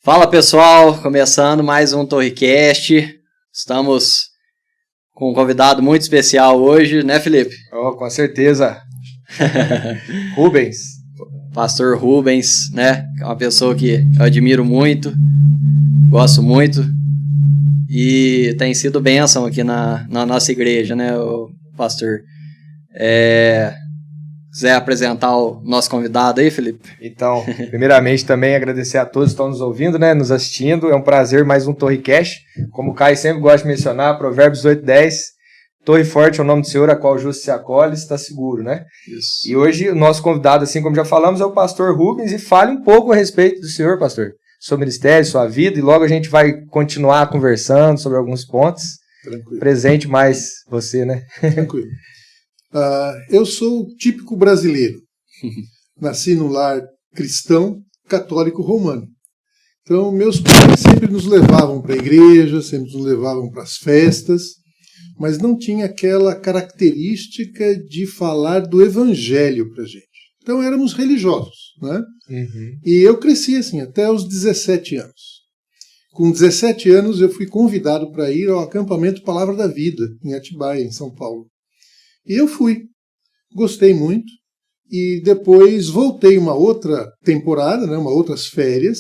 Fala pessoal, começando mais um TorreCast. Estamos com um convidado muito especial hoje, né, Felipe? Oh, com certeza. Rubens. Pastor Rubens, né? É uma pessoa que eu admiro muito, gosto muito e tem sido bênção aqui na nossa igreja, né, o pastor? Quiser apresentar o nosso convidado aí, Felipe? Então, primeiramente também agradecer a todos que estão nos ouvindo, né, nos assistindo. É um prazer mais um TorreCast. Como o Caio sempre gosta de mencionar, Provérbios 8:10, Torre forte é o nome do Senhor, a qual o justo se acolhe, está seguro, né? Isso. E hoje o nosso convidado, assim como já falamos, é o pastor Rubens, e fale um pouco a respeito do Senhor, pastor, seu ministério, sua vida, e logo a gente vai continuar conversando sobre alguns pontos. Tranquilo. Presente mais você, né? Tranquilo. Eu sou o típico brasileiro. Nasci num lar cristão, católico romano. Então, meus pais sempre nos levavam para a igreja, sempre nos levavam para as festas, mas não tinha aquela característica de falar do evangelho para a gente. Então, éramos religiosos, né? Uhum. E eu cresci assim, até os 17 anos. Com 17 anos, eu fui convidado para ir ao acampamento Palavra da Vida, em Atibaia, em São Paulo. E eu fui, gostei muito, e depois voltei uma outra temporada, né, outras férias,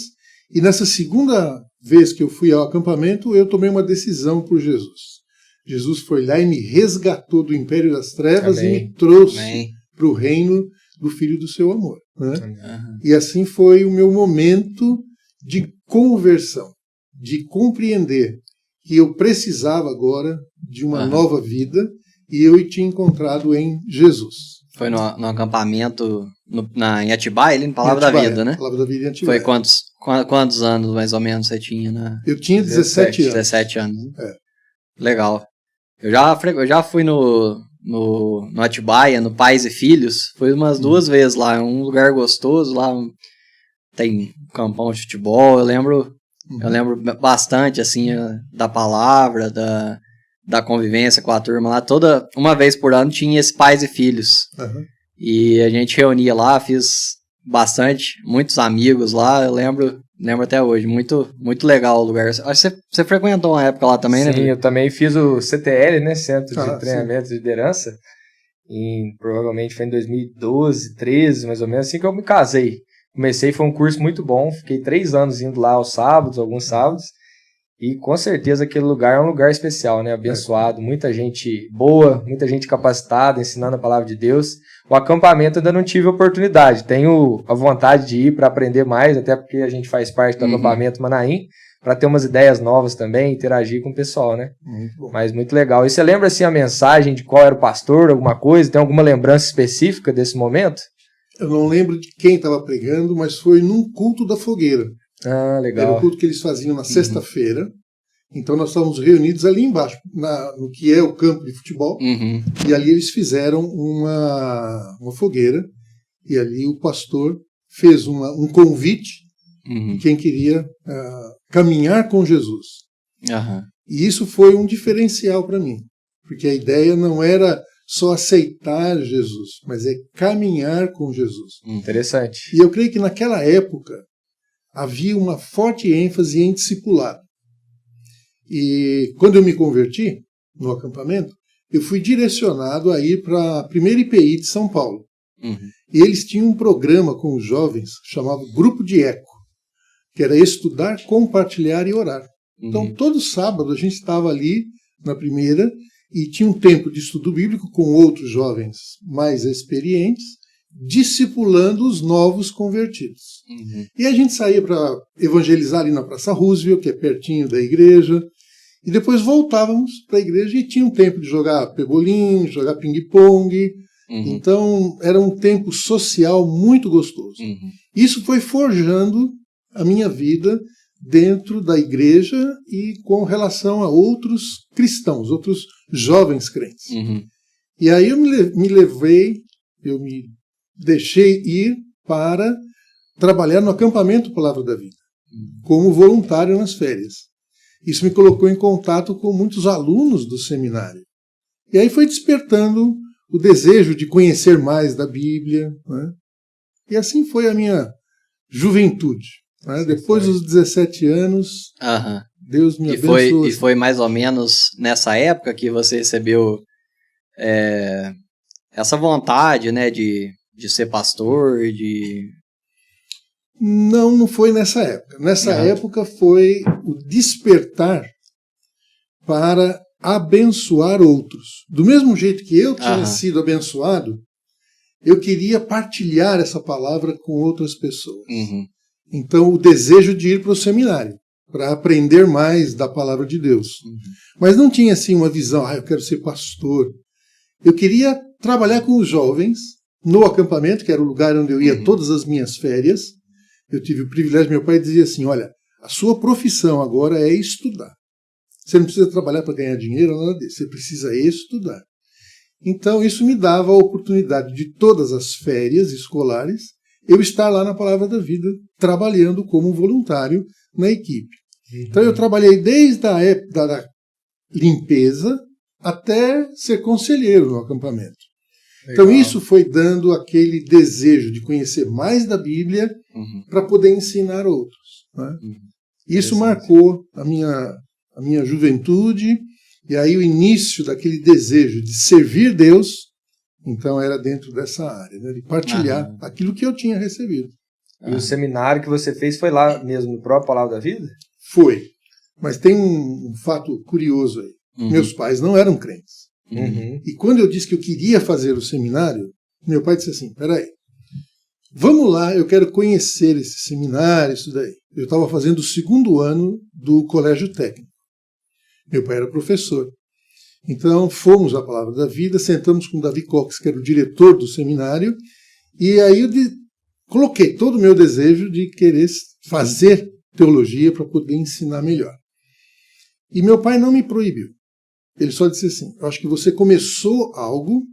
e nessa segunda vez que eu fui ao acampamento, eu tomei uma decisão por Jesus. Jesus foi lá e me resgatou do império das trevas. Amém. E me trouxe para o reino do Filho do seu amor. Né? Uhum. E assim foi o meu momento de conversão, de compreender que eu precisava agora de uma nova vida, e eu tinha encontrado em Jesus. Foi no acampamento em Atibaia, ali no Palavra da Vida, né? Palavra da Vida em Atibaia. Foi quantos anos mais ou menos você tinha? Né? Eu tinha 17 anos. 17 anos. É. Legal. Eu já fui no Atibaia, no Pais e Filhos, fui umas 2 vezes lá, é um lugar gostoso, lá tem campão de futebol, eu lembro bastante, assim, da palavra, da convivência com a turma lá. Uma vez por ano tinha esse Pais e Filhos. Uhum. E a gente reunia lá, fiz muitos amigos lá, eu lembro até hoje, muito, muito legal o lugar. Acho que você frequentou uma época lá também, Sim, né? Sim, eu também fiz o CTL, né, Centro de Treinamento sim. de Liderança, provavelmente foi em 2012, 13, mais ou menos, assim que eu me casei. Foi um curso muito bom, fiquei 3 anos indo lá aos sábados, alguns sábados, e com certeza aquele lugar é um lugar especial, né? Abençoado, muita gente boa, muita gente capacitada, ensinando a palavra de Deus. O acampamento ainda não tive oportunidade, tenho a vontade de ir para aprender mais, até porque a gente faz parte do acampamento Manaim, para ter umas ideias novas também, interagir com o pessoal, né? Muito bom. Mas muito legal. E você lembra assim a mensagem de qual era o pastor, alguma coisa? Tem alguma lembrança específica desse momento? Eu não lembro de quem estava pregando, mas foi num culto da fogueira. Ah, legal. Era o culto que eles faziam na sexta-feira. Então nós estávamos reunidos ali embaixo, no que é o campo de futebol. E ali eles fizeram uma fogueira. E ali o pastor fez um convite de quem queria caminhar com Jesus. E isso foi um diferencial para mim. Porque a ideia não era só aceitar Jesus, mas é caminhar com Jesus. Interessante. E eu creio que naquela época havia uma forte ênfase em discipulado. E quando eu me converti no acampamento, eu fui direcionado a ir para a primeira IPI de São Paulo. E eles tinham um programa com os jovens chamado Grupo de Eco, que era estudar, compartilhar e orar. Então, todo sábado a gente estava ali na primeira e tinha um tempo de estudo bíblico com outros jovens mais experientes, discipulando os novos convertidos. E a gente saía para evangelizar ali na Praça Roosevelt, que é pertinho da igreja, e depois voltávamos para a igreja e tinha um tempo de jogar pebolim, jogar ping-pong. Então era um tempo social muito gostoso. Isso foi forjando a minha vida dentro da igreja e com relação a outros cristãos, outros jovens crentes. E aí eu me deixei ir para trabalhar no acampamento Palavra da Vida, como voluntário nas férias. Isso me colocou em contato com muitos alunos do seminário. E aí foi despertando o desejo de conhecer mais da Bíblia, né? E assim foi a minha juventude. Né? Depois dos 17 anos, Aham. Deus me abençoou. E foi mais ou menos nessa época que você recebeu essa vontade, né, de ser pastor, de... Não foi nessa época. Nessa época foi o despertar para abençoar outros. Do mesmo jeito que eu tinha sido abençoado, eu queria partilhar essa palavra com outras pessoas. Uhum. Então, o desejo de ir para o seminário, para aprender mais da palavra de Deus. Uhum. Mas não tinha assim uma visão, eu quero ser pastor. Eu queria trabalhar com os jovens no acampamento, que era o lugar onde eu ia todas as minhas férias. Eu tive o privilégio, meu pai dizia assim, olha, a sua profissão agora é estudar. Você não precisa trabalhar para ganhar dinheiro, nada disso, você precisa estudar. Então, isso me dava a oportunidade de todas as férias escolares eu estar lá na Palavra da Vida, trabalhando como voluntário na equipe. Então, eu trabalhei desde a época da limpeza até ser conselheiro no acampamento. Legal. Então, isso foi dando aquele desejo de conhecer mais da Bíblia para poder ensinar outros. Né? Isso marcou a minha juventude, e aí o início daquele desejo de servir Deus, então era dentro dessa área, né, de partilhar aquilo que eu tinha recebido. E o seminário que você fez foi lá mesmo, no próprio Palavra da Vida? Foi. Mas tem um fato curioso aí. Meus pais não eram crentes. E quando eu disse que eu queria fazer o seminário, meu pai disse assim, peraí, vamos lá, eu quero conhecer esse seminário, isso daí. Eu estava fazendo o 2º ano do colégio técnico. Meu pai era professor. Então, fomos à Palavra da Vida, sentamos com o Davi Cox, que era o diretor do seminário, e aí eu coloquei todo o meu desejo de querer fazer teologia para poder ensinar melhor. E meu pai não me proibiu. Ele só disse assim, eu acho que você começou algo,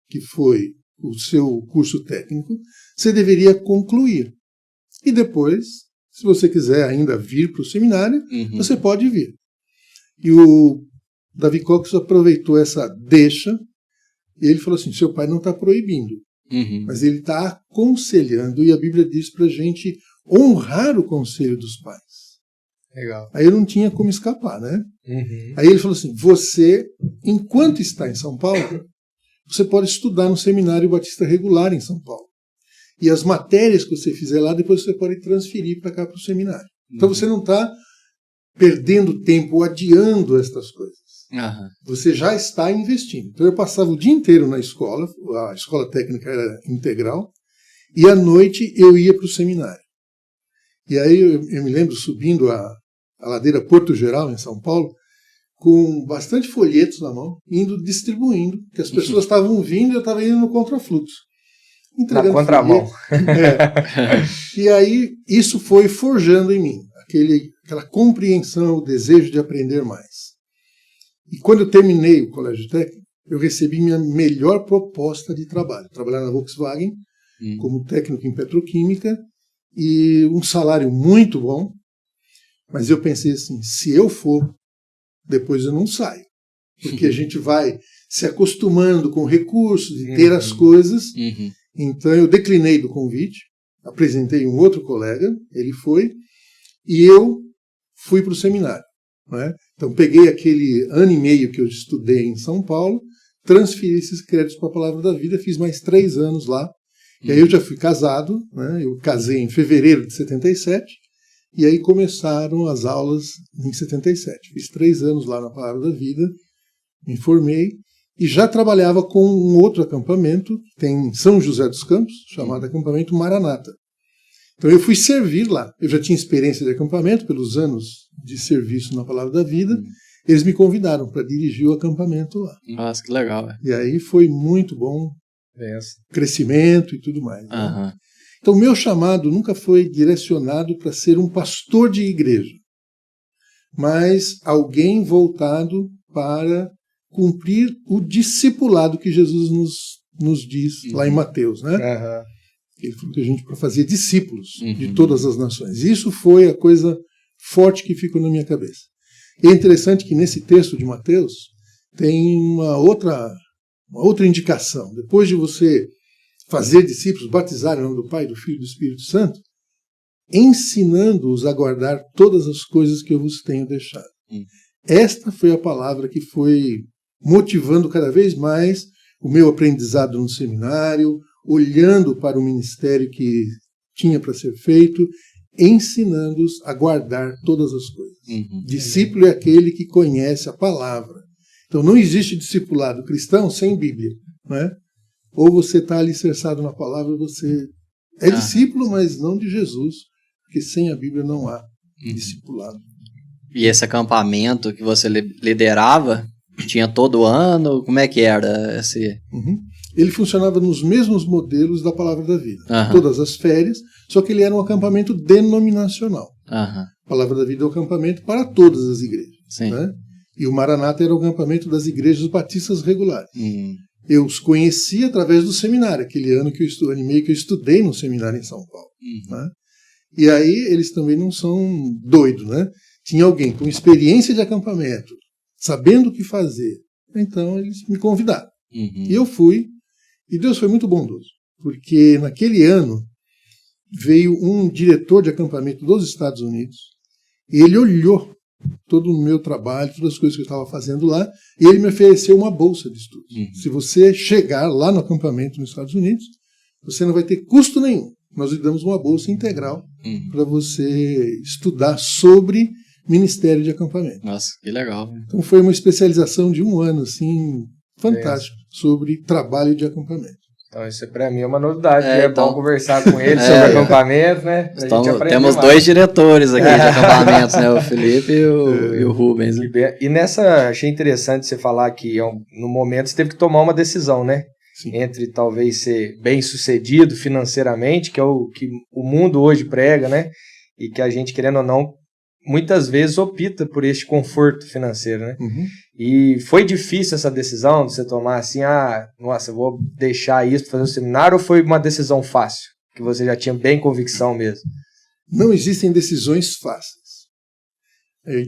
que foi o seu curso técnico, você deveria concluir. E depois, se você quiser ainda vir para o seminário, você pode vir. E o Davi Cox aproveitou essa deixa e ele falou assim, seu pai não está proibindo, mas ele está aconselhando, e a Bíblia diz para a gente honrar o conselho dos pais. Legal. Aí eu não tinha como escapar, né? Aí ele falou assim, você, enquanto está em São Paulo, você pode estudar no Seminário Batista Regular em São Paulo. E as matérias que você fizer lá, depois você pode transferir para cá para o seminário. Então você não está perdendo tempo, adiando estas coisas. Você já está investindo. Então eu passava o dia inteiro na escola, a escola técnica era integral, e à noite eu ia para o seminário. E aí eu me lembro subindo a ladeira Porto Geral, em São Paulo, com bastante folhetos na mão, indo distribuindo, que as pessoas estavam vindo e eu estava indo no contrafluxo. Na contramão. E aí isso foi forjando em mim aquela compreensão, o desejo de aprender mais. E quando eu terminei o colégio técnico, eu recebi minha melhor proposta de trabalho. Trabalhar na Volkswagen, como técnico em petroquímica, e um salário muito bom. Mas eu pensei assim, se eu for, depois eu não saio. Porque a gente vai se acostumando com recursos e ter as coisas. Então eu declinei do convite, apresentei um outro colega, ele foi, e eu fui para o seminário. Né? Então peguei aquele ano e meio que eu estudei em São Paulo, transferi esses créditos para a Palavra da Vida, fiz mais 3 anos lá, e aí eu já fui casado, né? Eu casei em fevereiro de 77, e aí começaram as aulas em 77. Fiz 3 anos lá na Palavra da Vida, me formei, e já trabalhava com um outro acampamento, tem em São José dos Campos, chamado Acampamento Maranata. Então eu fui servir lá. Eu já tinha experiência de acampamento pelos anos de serviço na Palavra da Vida. Eles me convidaram para dirigir o acampamento lá. Nossa, que legal. E aí foi muito bom, crescimento e tudo mais. Né? Então o meu chamado nunca foi direcionado para ser um pastor de igreja, mas alguém voltado para cumprir o discipulado que Jesus nos diz lá em Mateus, né? Ele falou que a gente para fazer discípulos de todas as nações. Isso foi a coisa forte que ficou na minha cabeça. E é interessante que nesse texto de Mateus tem uma outra indicação. Depois de você fazer discípulos, batizar em nome do Pai, do Filho e do Espírito Santo, ensinando-os a guardar todas as coisas que eu vos tenho deixado. Esta foi a palavra que foi motivando cada vez mais o meu aprendizado no seminário, olhando para o ministério que tinha para ser feito, ensinando-os a guardar todas as coisas. Discípulo é aquele que conhece a palavra. Então não existe discipulado cristão sem Bíblia, né? Ou você está alicerçado na palavra, você é discípulo, mas não de Jesus, porque sem a Bíblia não há discipulado. E esse acampamento que você liderava, tinha todo ano? Como é que era esse? Ele funcionava nos mesmos modelos da Palavra da Vida. Todas as férias, só que ele era um acampamento denominacional. A Palavra da Vida é um acampamento para todas as igrejas. Né? E o Maranata era o acampamento das igrejas batistas regulares. Eu os conheci através do seminário, aquele ano que ano e meio que eu estudei no seminário em São Paulo. Né? E aí eles também não são doidos, né? Tinha alguém com experiência de acampamento, sabendo o que fazer. Então eles me convidaram. E eu fui, e Deus foi muito bondoso, porque naquele ano veio um diretor de acampamento dos Estados Unidos, e ele olhou todo o meu trabalho, todas as coisas que eu estava fazendo lá, e ele me ofereceu uma bolsa de estudos. Se você chegar lá no acampamento nos Estados Unidos, você não vai ter custo nenhum. Nós lhe damos uma bolsa integral para você estudar sobre ministério de acampamento. Nossa, que legal. Então foi uma especialização de um ano, assim, fantástico, sobre trabalho de acampamento. Então isso para mim é uma novidade, bom conversar com ele sobre acampamento, né? Temos dois diretores aqui de acampamentos, né? O Felipe e o Rubens. Né? E nessa, achei interessante você falar que no momento você teve que tomar uma decisão, né? Sim. Entre talvez ser bem sucedido financeiramente, que é o que o mundo hoje prega, né? E que a gente, querendo ou não, muitas vezes opta por este conforto financeiro, né? E foi difícil essa decisão de você tomar assim, nossa, eu vou deixar isso para fazer um seminário, ou foi uma decisão fácil, que você já tinha bem convicção mesmo? Não existem decisões fáceis.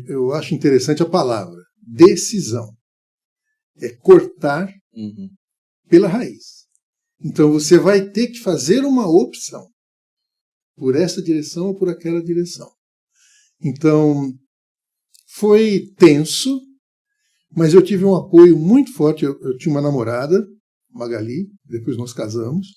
Eu acho interessante a palavra, decisão. É cortar pela raiz. Então você vai ter que fazer uma opção por essa direção ou por aquela direção. Então, foi tenso, mas eu tive um apoio muito forte. Eu tinha uma namorada, Magali, depois nós casamos,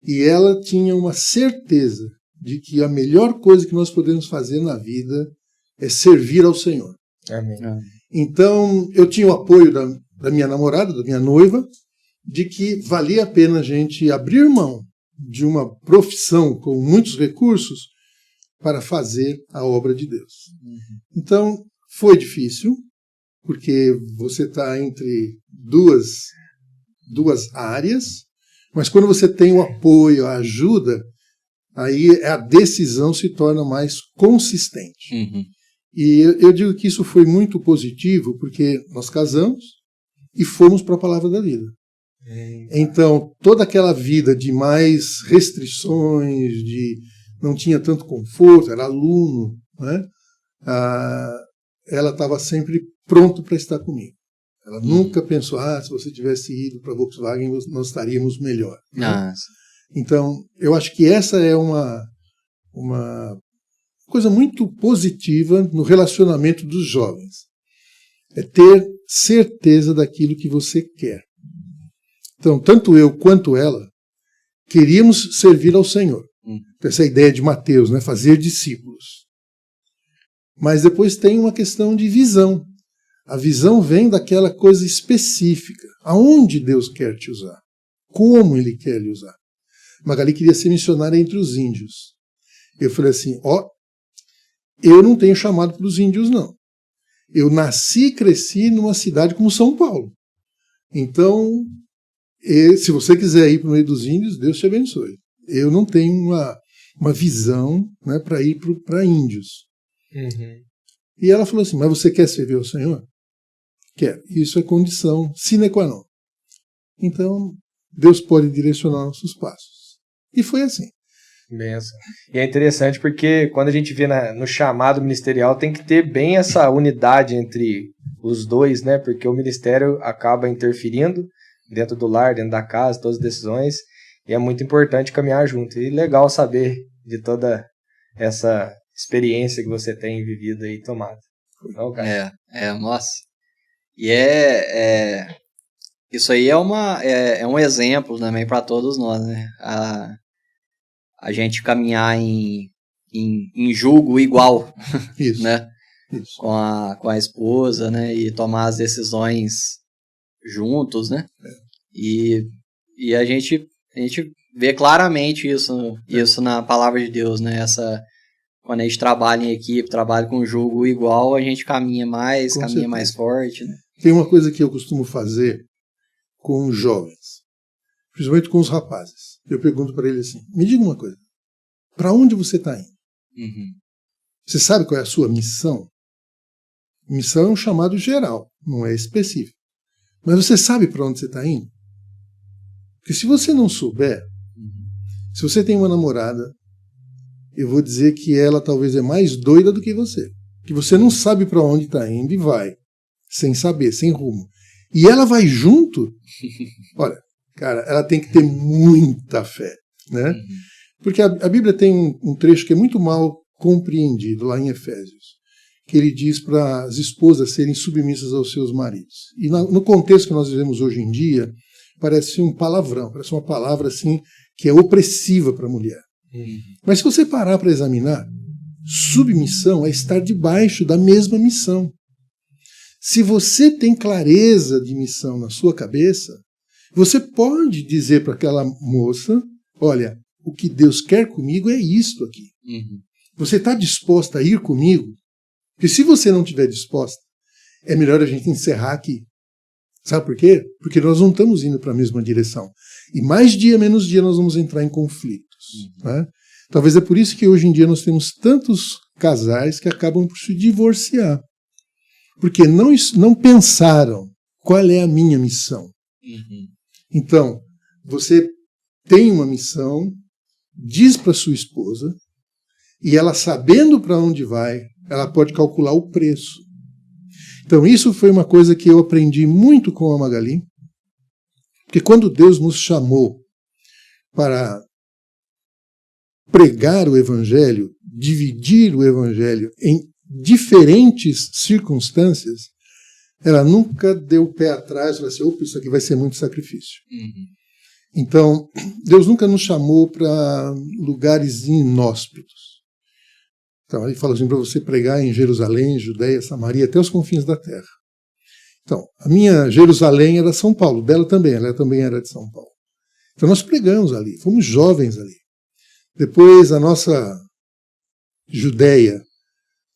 e ela tinha uma certeza de que a melhor coisa que nós podemos fazer na vida é servir ao Senhor. Amém. Então, eu tinha o apoio da minha namorada, da minha noiva, de que valia a pena a gente abrir mão de uma profissão com muitos recursos para fazer a obra de Deus. Então, foi difícil, porque você está entre duas áreas, mas quando você tem o apoio, a ajuda, aí a decisão se torna mais consistente. E eu digo que isso foi muito positivo, porque nós casamos e fomos para a Palavra da Vida. Então, toda aquela vida de mais restrições, não tinha tanto conforto, era aluno, né? Ela estava sempre pronta para estar comigo. Ela nunca pensou, se você tivesse ido para a Volkswagen, nós estaríamos melhor. Né? Então, eu acho que essa é uma coisa muito positiva no relacionamento dos jovens. É ter certeza daquilo que você quer. Então, tanto eu quanto ela queríamos servir ao Senhor. Essa ideia de Mateus, né? Fazer discípulos. Mas depois tem uma questão de visão. A visão vem daquela coisa específica. Aonde Deus quer te usar? Como Ele quer lhe usar? Magali queria ser missionária entre os índios. Eu falei assim, eu não tenho chamado para os índios, não. Eu nasci e cresci numa cidade como São Paulo. Então, se você quiser ir para o meio dos índios, Deus te abençoe. Eu não tenho uma visão, né, para ir para índios. E ela falou assim, mas você quer servir ao Senhor? Quero. Isso é condição sine qua non. Então, Deus pode direcionar nossos passos. E foi assim. Benção. E é interessante porque quando a gente vê no chamado ministerial, tem que ter bem essa unidade entre os dois, né? Porque o ministério acaba interferindo dentro do lar, dentro da casa, todas as decisões, e é muito importante caminhar junto. E legal saber de toda essa experiência que você tem vivido aí, tomado. Não, cara? Nossa. E isso aí é um exemplo também para todos nós, né? A gente caminhar em julgo igual, Isso. né? Isso. Com a esposa, né? E tomar as decisões juntos, né? E a gente vê claramente isso na palavra de Deus, né? Quando a gente trabalha em equipe, trabalha com julgo igual, a gente caminha mais, Com caminha certeza. mais forte, né? Tem uma coisa que eu costumo fazer com os jovens, principalmente com os rapazes. Eu pergunto para eles assim, me diga uma coisa, para onde você está indo? Uhum. Você sabe qual é a sua missão? Missão é um chamado geral, não é específico. Mas você sabe para onde você está indo? Porque se você não souber, se você tem uma namorada, eu vou dizer que ela talvez é mais doida do que você. Que você não sabe para onde está indo e vai, sem saber, sem rumo. E ela vai junto, olha, cara, ela tem que ter muita fé, né? Porque a Bíblia tem um trecho que é muito mal compreendido lá em Efésios, que ele diz para as esposas serem submissas aos seus maridos. E no contexto que nós vivemos hoje em dia, parece um palavrão, parece uma palavra assim que é opressiva para a mulher. Mas se você parar para examinar, submissão é estar debaixo da mesma missão. Se você tem clareza de missão na sua cabeça, você pode dizer para aquela moça, olha, o que Deus quer comigo é isto aqui. Você está disposta a ir comigo? Porque se você não estiver disposta, é melhor a gente encerrar aqui. Sabe por quê? Porque nós não estamos indo para a mesma direção. E mais dia, menos dia, nós vamos entrar em conflitos. Né? Talvez é por isso que hoje em dia nós temos tantos casais que acabam por se divorciar. Porque não pensaram qual é a minha missão. Então, você tem uma missão, diz para sua esposa, e ela sabendo para onde vai, ela pode calcular o preço. Então isso foi uma coisa que eu aprendi muito com a Magali, porque quando Deus nos chamou para pregar o Evangelho, dividir o Evangelho em diferentes circunstâncias, ela nunca deu o pé atrás e falou assim, opa, isso aqui vai ser muito sacrifício. Então, Deus nunca nos chamou para lugares inóspitos. Então, ele fala assim, para você pregar em Jerusalém, Judeia, Samaria, até os confins da terra. Então, a minha Jerusalém era São Paulo, dela também, ela também era de São Paulo. Então, nós pregamos ali, fomos jovens ali. Depois, a nossa Judeia,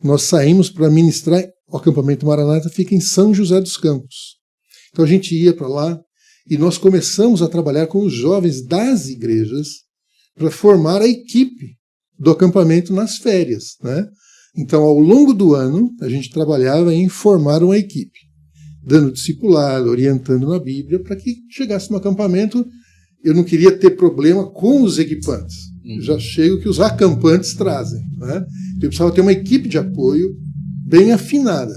nós saímos para ministrar, o acampamento Maranata fica em São José dos Campos. Então, a gente ia para lá e nós começamos a trabalhar com os jovens das igrejas para formar a equipe do acampamento nas férias, né? Então, ao longo do ano, a gente trabalhava em formar uma equipe, dando discipulado, orientando na Bíblia, para que chegasse no acampamento. Eu não queria ter problema com os equipantes. Já chego que os acampantes trazem, né? Eu precisava ter uma equipe de apoio bem afinada.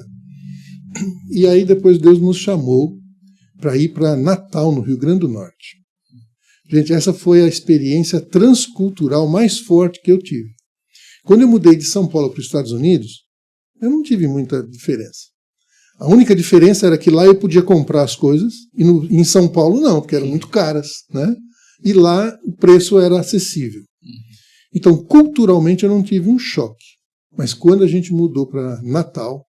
E aí depois Deus nos chamou para ir para Natal, no Rio Grande do Norte. Gente, essa foi a experiência transcultural mais forte que eu tive. Quando eu mudei de São Paulo para os Estados Unidos, eu não tive muita diferença. A única diferença era que lá eu podia comprar as coisas, e em São Paulo não, porque eram muito caras, né? E lá o preço era acessível. Então, culturalmente, eu não tive um choque. Mas quando a gente mudou para Natal,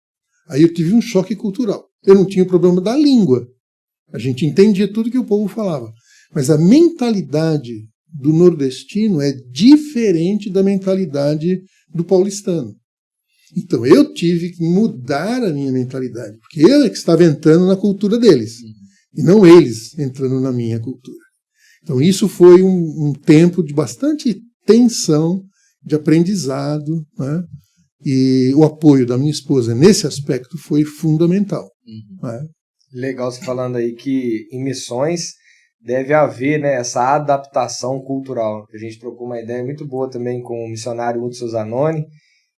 aí eu tive um choque cultural. Eu não tinha o problema da língua. A gente entendia tudo que o povo falava. Mas a mentalidade do nordestino é diferente da mentalidade do paulistano. Então eu tive que mudar a minha mentalidade, porque eu é que estava entrando na cultura deles, e não eles entrando na minha cultura. Então isso foi um tempo de bastante tensão, de aprendizado, né? E o apoio da minha esposa nesse aspecto foi fundamental. Né? Legal você falando aí que em missões deve haver, né, essa adaptação cultural. A gente trocou uma ideia muito boa também com o missionário Hudson Zanoni,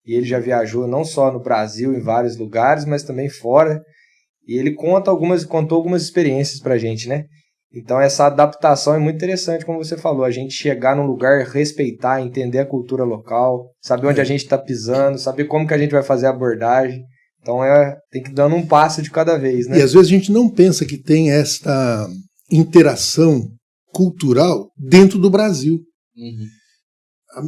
e ele já viajou não só no Brasil, em vários lugares, mas também fora, e ele contou algumas experiências pra gente, né? Então essa adaptação é muito interessante, como você falou, a gente chegar num lugar, respeitar, entender a cultura local, saber onde a gente está pisando, saber como que a gente vai fazer a abordagem. Então tem que ir dando um passo de cada vez, né? E às vezes a gente não pensa que tem esta interação cultural dentro do Brasil.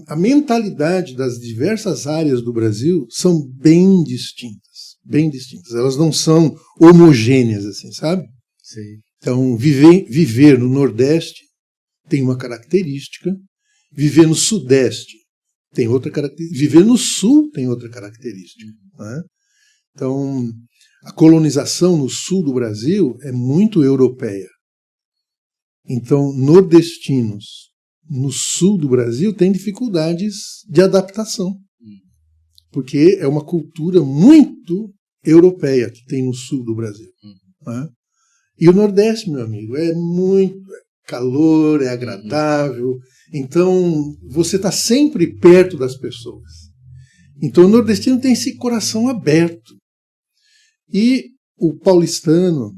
A mentalidade das diversas áreas do Brasil são bem distintas, bem distintas. Elas não são homogêneas, assim, sabe? Sim. Então, viver no Nordeste tem uma característica, viver no Sudeste tem outra característica, viver no Sul tem outra característica. Né? Então, a colonização no sul do Brasil é muito europeia. Então, nordestinos no sul do Brasil têm dificuldades de adaptação, porque é uma cultura muito europeia que tem no sul do Brasil. Né? E o Nordeste, meu amigo, é muito calor, é agradável, então você está sempre perto das pessoas. Então o nordestino tem esse coração aberto. E o paulistano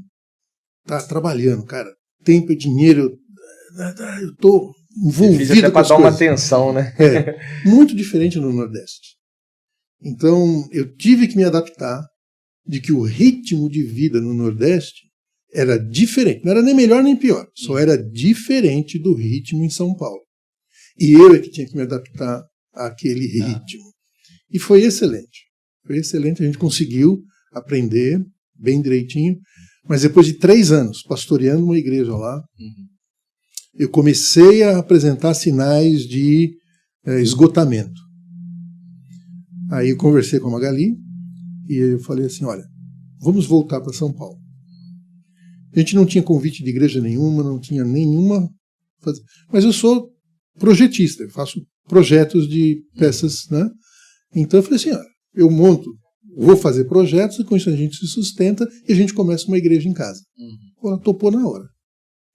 está trabalhando, cara. Tempo e dinheiro, eu estou envolvido até com as para dar uma coisas. atenção, né? Muito diferente no Nordeste. Então eu tive que me adaptar de que o ritmo de vida no Nordeste era diferente. Não era nem melhor nem pior, só era diferente do ritmo em São Paulo. E eu é que tinha que me adaptar àquele ritmo. E foi excelente. Foi excelente, a gente conseguiu aprender bem direitinho. Mas depois de 3 anos pastoreando uma igreja lá, eu comecei a apresentar sinais de esgotamento. Aí eu conversei com a Magali e eu falei assim, olha, vamos voltar para São Paulo. A gente não tinha convite de igreja nenhuma, não tinha nenhuma... Mas eu sou projetista, eu faço projetos de peças, né? Então eu falei assim, eu vou fazer projetos e com isso a gente se sustenta e a gente começa uma igreja em casa. Ela topou na hora.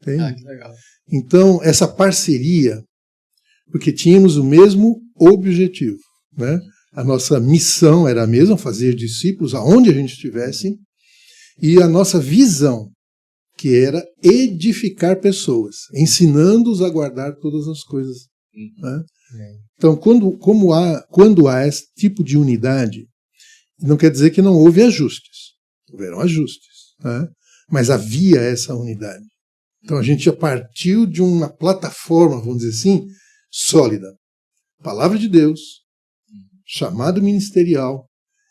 Entende? Que legal. Então, essa parceria, porque tínhamos o mesmo objetivo, né? A nossa missão era a mesma, fazer discípulos aonde a gente estivesse, e a nossa visão, que era edificar pessoas, ensinando-os a guardar todas as coisas. Né? Então, quando há esse tipo de unidade, não quer dizer que não houve ajustes. Houveram ajustes. Né? Mas havia essa unidade. Então, a gente já partiu de uma plataforma, vamos dizer assim, sólida. Palavra de Deus, chamado ministerial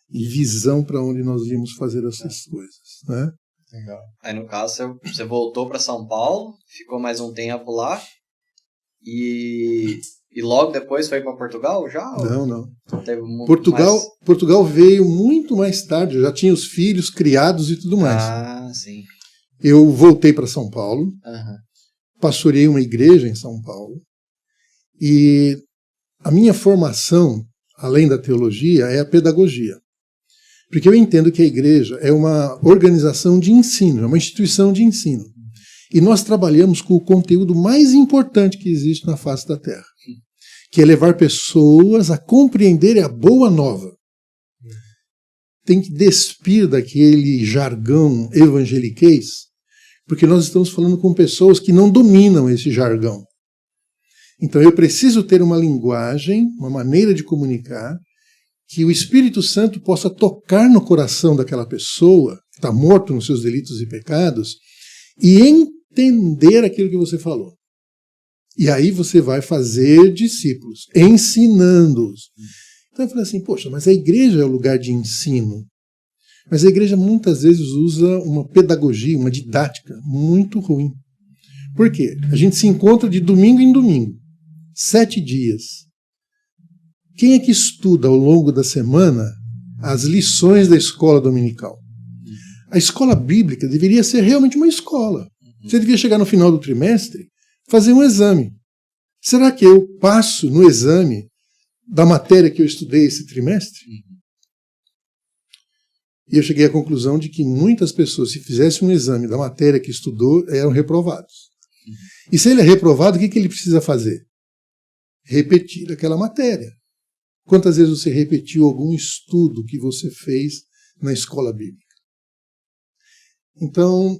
e visão para onde nós íamos fazer essas coisas. Né? Legal. Aí, no caso, você voltou para São Paulo, ficou mais um tempo lá e logo depois foi para Portugal já? Não. Teve Portugal veio muito mais tarde, eu já tinha os filhos criados e tudo mais. Ah, sim. Eu voltei para São Paulo, pastoreei uma igreja em São Paulo e a minha formação, além da teologia, é a pedagogia. Porque eu entendo que a igreja é uma organização de ensino, é uma instituição de ensino. E nós trabalhamos com o conteúdo mais importante que existe na face da Terra, que é levar pessoas a compreenderem a boa nova. Tem que despir daquele jargão evangeliquez, porque nós estamos falando com pessoas que não dominam esse jargão. Então eu preciso ter uma linguagem, uma maneira de comunicar, que o Espírito Santo possa tocar no coração daquela pessoa que está morto nos seus delitos e pecados e entender aquilo que você falou. E aí você vai fazer discípulos, ensinando-os. Então eu falei assim, poxa, mas a igreja é o lugar de ensino. Mas a igreja muitas vezes usa uma pedagogia, uma didática muito ruim. Por quê? A gente se encontra de domingo em domingo, 7 dias. Quem é que estuda ao longo da semana as lições da escola dominical? A escola bíblica deveria ser realmente uma escola. Você devia chegar no final do trimestre, fazer um exame. Será que eu passo no exame da matéria que eu estudei esse trimestre? E eu cheguei à conclusão de que muitas pessoas, se fizessem um exame da matéria que estudou, eram reprovados. E se ele é reprovado, o que ele precisa fazer? Repetir aquela matéria. Quantas vezes você repetiu algum estudo que você fez na escola bíblica? Então,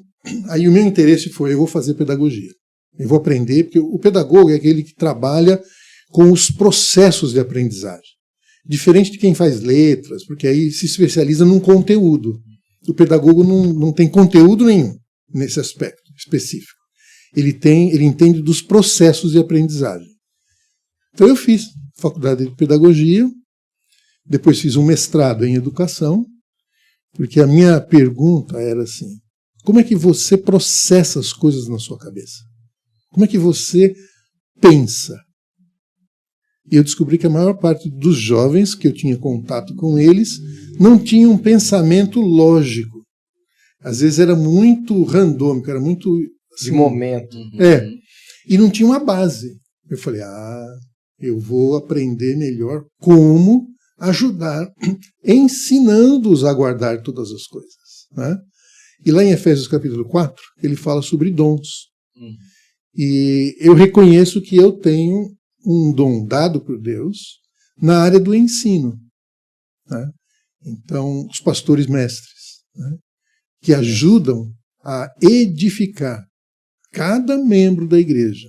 aí o meu interesse foi, eu vou fazer pedagogia. Eu vou aprender, porque o pedagogo é aquele que trabalha com os processos de aprendizagem. Diferente de quem faz letras, porque aí se especializa num conteúdo. O pedagogo não tem conteúdo nenhum nesse aspecto específico. Ele entende dos processos de aprendizagem. Então eu fiz faculdade de pedagogia, depois fiz um mestrado em educação, porque a minha pergunta era assim: como é que você processa as coisas na sua cabeça? Como é que você pensa? E eu descobri que a maior parte dos jovens que eu tinha contato com eles não tinha um pensamento lógico. Às vezes era muito randômico, era muito... Assim, de momento. E não tinha uma base. Eu falei, eu vou aprender melhor como ajudar, ensinando-os a guardar todas as coisas. Né? E lá em Efésios capítulo 4, ele fala sobre dons. E eu reconheço que eu tenho um dom dado por Deus na área do ensino. Né? Então, os pastores mestres, né? Que ajudam a edificar cada membro da igreja,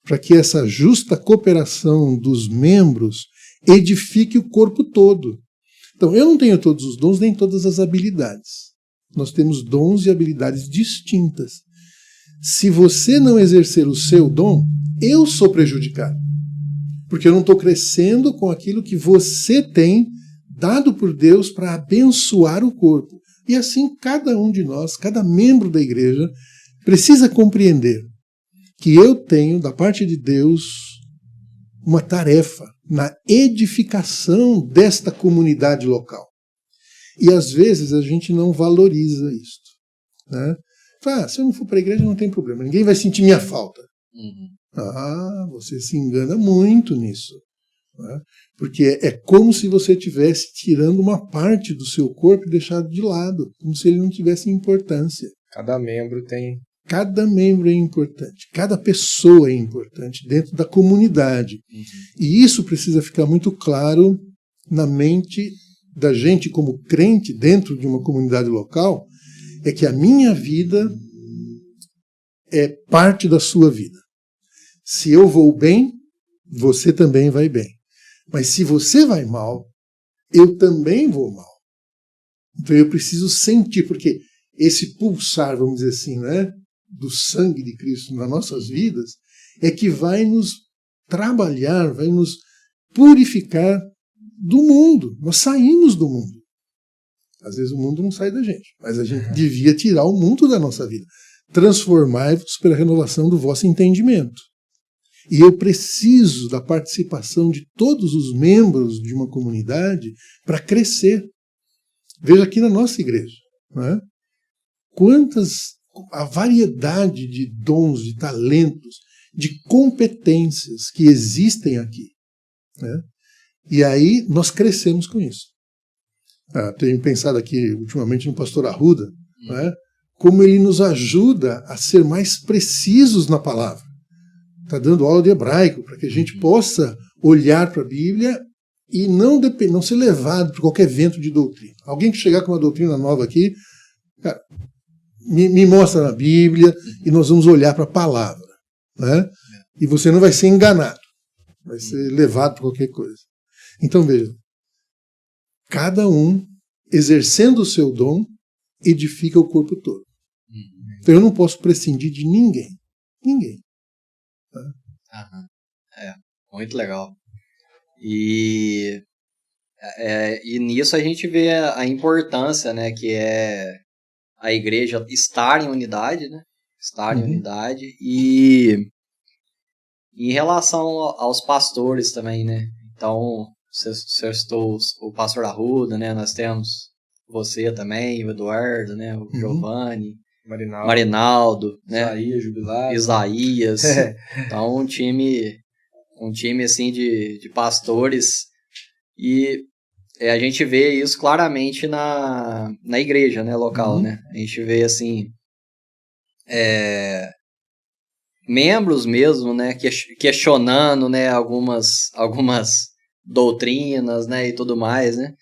para que essa justa cooperação dos membros edifique o corpo todo. Então, eu não tenho todos os dons, nem todas as habilidades. Nós temos dons e habilidades distintas. Se você não exercer o seu dom, eu sou prejudicado. Porque eu não estou crescendo com aquilo que você tem dado por Deus para abençoar o corpo. E assim, cada um de nós, cada membro da igreja, precisa compreender que eu tenho, da parte de Deus, uma tarefa na edificação desta comunidade local. E às vezes a gente não valoriza isso. Né? Se eu não for para a igreja não tem problema, ninguém vai sentir minha falta. Você se engana muito nisso. Né? Porque é como se você estivesse tirando uma parte do seu corpo e deixado de lado, como se ele não tivesse importância. Cada membro tem... Cada membro é importante, cada pessoa é importante dentro da comunidade. E isso precisa ficar muito claro na mente da gente como crente dentro de uma comunidade local, é que a minha vida é parte da sua vida. Se eu vou bem, você também vai bem. Mas se você vai mal, eu também vou mal. Então eu preciso sentir, porque esse pulsar, vamos dizer assim, né, do sangue de Cristo nas nossas vidas, é que vai nos trabalhar, vai nos purificar do mundo. Nós saímos do mundo. Às vezes o mundo não sai da gente, mas a gente devia tirar o mundo da nossa vida. Transformai-vos pela renovação do vosso entendimento. E eu preciso da participação de todos os membros de uma comunidade para crescer. Veja aqui na nossa igreja, né? A variedade de dons, de talentos, de competências que existem aqui. Né? E aí nós crescemos com isso. Tenho pensado aqui ultimamente no pastor Arruda, né? Como ele nos ajuda a ser mais precisos na palavra. Está dando aula de hebraico, para que a gente possa olhar para a Bíblia e não ser levado por qualquer vento de doutrina. Alguém que chegar com uma doutrina nova aqui, cara, me mostra na Bíblia e nós vamos olhar para a palavra. Né? E você não vai ser enganado, vai ser levado por qualquer coisa. Então veja, cada um, exercendo o seu dom, edifica o corpo todo. Então eu não posso prescindir de ninguém. Ninguém. Muito legal. E nisso a gente vê a importância, né, que é a igreja estar em unidade, né? Estar em unidade. E em relação aos pastores também, né? Então, você citou o pastor Arruda, né? Nós temos você também, o Eduardo, né? O Giovanni, Marinaldo, né? Isaías, jubilado. Isaías. Então, um time assim de pastores. E a gente vê isso claramente na igreja, né, local, né? A gente vê, assim, membros mesmo, né, questionando, né, algumas doutrinas, né, e tudo mais, né?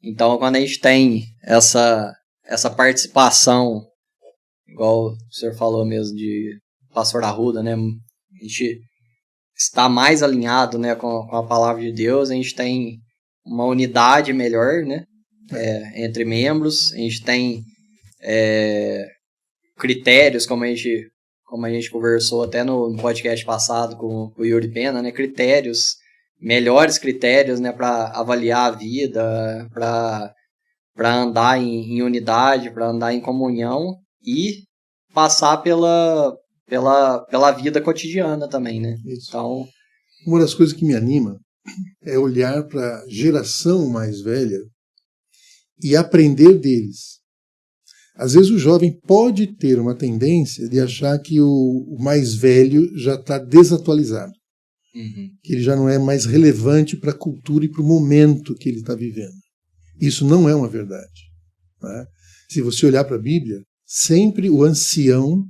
Então, quando a gente tem essa participação igual o senhor falou mesmo de Pastor Arruda, né? A gente está mais alinhado, né, com a palavra de Deus, a gente tem uma unidade melhor, né, entre membros, a gente tem critérios, como a gente conversou até no podcast passado com o Yuri Pena, né, melhores critérios, né, para avaliar a vida, para andar em unidade, para andar em comunhão e passar pela vida cotidiana também, né? Isso. Então, uma das coisas que me anima é olhar para a geração mais velha e aprender deles. Às vezes o jovem pode ter uma tendência de achar que o mais velho já está desatualizado, que ele já não é mais relevante para a cultura e para o momento que ele está vivendo. Isso não é uma verdade, né? Se você olhar para a Bíblia, sempre o ancião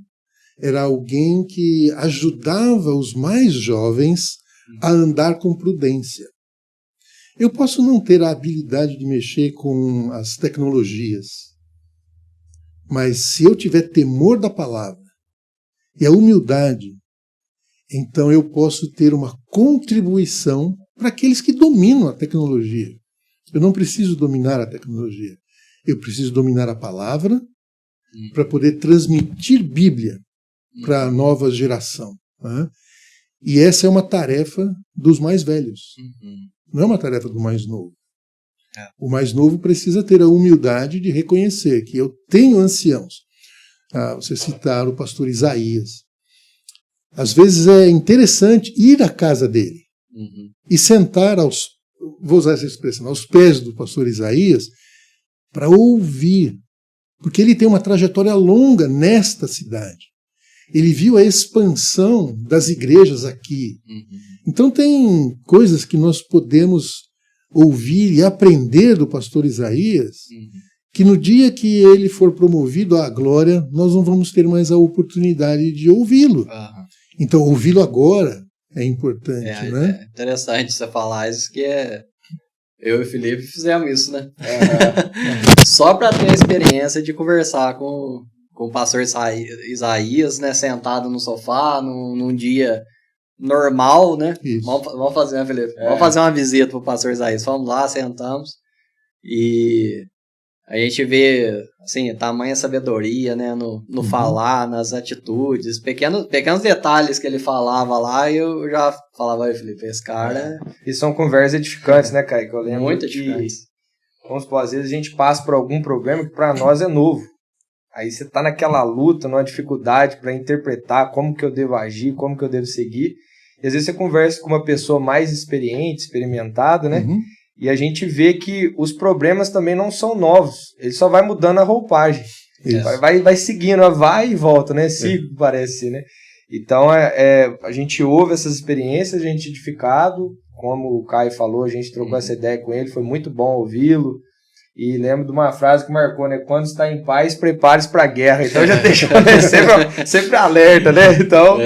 era alguém que ajudava os mais jovens a andar com prudência. Eu posso não ter a habilidade de mexer com as tecnologias, mas se eu tiver temor da palavra e a humildade, então eu posso ter uma contribuição para aqueles que dominam a tecnologia. Eu não preciso dominar a tecnologia. Eu preciso dominar a palavra para poder transmitir Bíblia para a nova geração, né? E essa é uma tarefa dos mais velhos. Não é uma tarefa do mais novo. O mais novo precisa ter a humildade de reconhecer que eu tenho anciãos. Você citar o pastor Isaías. Às vezes é interessante ir à casa dele e sentar vou usar essa expressão, aos pés do pastor Isaías para ouvir, porque ele tem uma trajetória longa nesta cidade. Ele viu a expansão das igrejas aqui. Então tem coisas que nós podemos ouvir e aprender do pastor Isaías, que no dia que ele for promovido à glória, nós não vamos ter mais a oportunidade de ouvi-lo. Então ouvi-lo agora é importante, né? É interessante você falar isso, que eu e o Felipe fizemos isso, né? Só para ter a experiência de conversar com o pastor Isaías, né, sentado no sofá, num dia normal, né? Vamos fazer, né, Felipe? Vamos fazer uma visita pro pastor Isaías. Fomos lá, sentamos e a gente vê, assim, tamanha sabedoria, né, no falar, nas atitudes, pequenos detalhes que ele falava lá, e eu já falava, aí, Felipe, esse cara... E são conversas edificantes, né, Caio? Eu lembro muito edificantes. Vamos supor, às vezes a gente passa por algum problema que para nós é novo. Aí você tá naquela luta, numa dificuldade para interpretar como que eu devo agir, como que eu devo seguir. E às vezes você conversa com uma pessoa mais experiente, experimentada, né? E a gente vê que os problemas também não são novos. Ele só vai mudando a roupagem. Vai seguindo, vai e volta, né? Parece, né? Então, a gente ouve essas experiências, a gente é edificado. Como o Caio falou, a gente trocou essa ideia com ele, foi muito bom ouvi-lo. E lembro de uma frase que marcou, né? Quando está em paz, prepare-se para a guerra. Então já deixou, né? sempre alerta, né? Então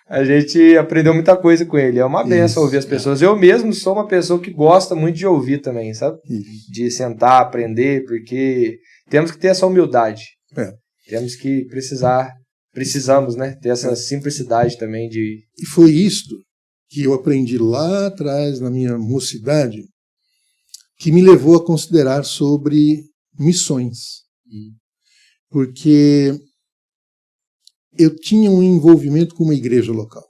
a gente aprendeu muita coisa com ele. É uma benção ouvir as pessoas. Eu mesmo sou uma pessoa que gosta muito de ouvir também, sabe? De sentar, aprender, porque temos que ter essa humildade. Temos que precisamos, né? Ter essa simplicidade também de... E foi isto que eu aprendi lá atrás, na minha mocidade, que me levou a considerar sobre missões. Porque eu tinha um envolvimento com uma igreja local.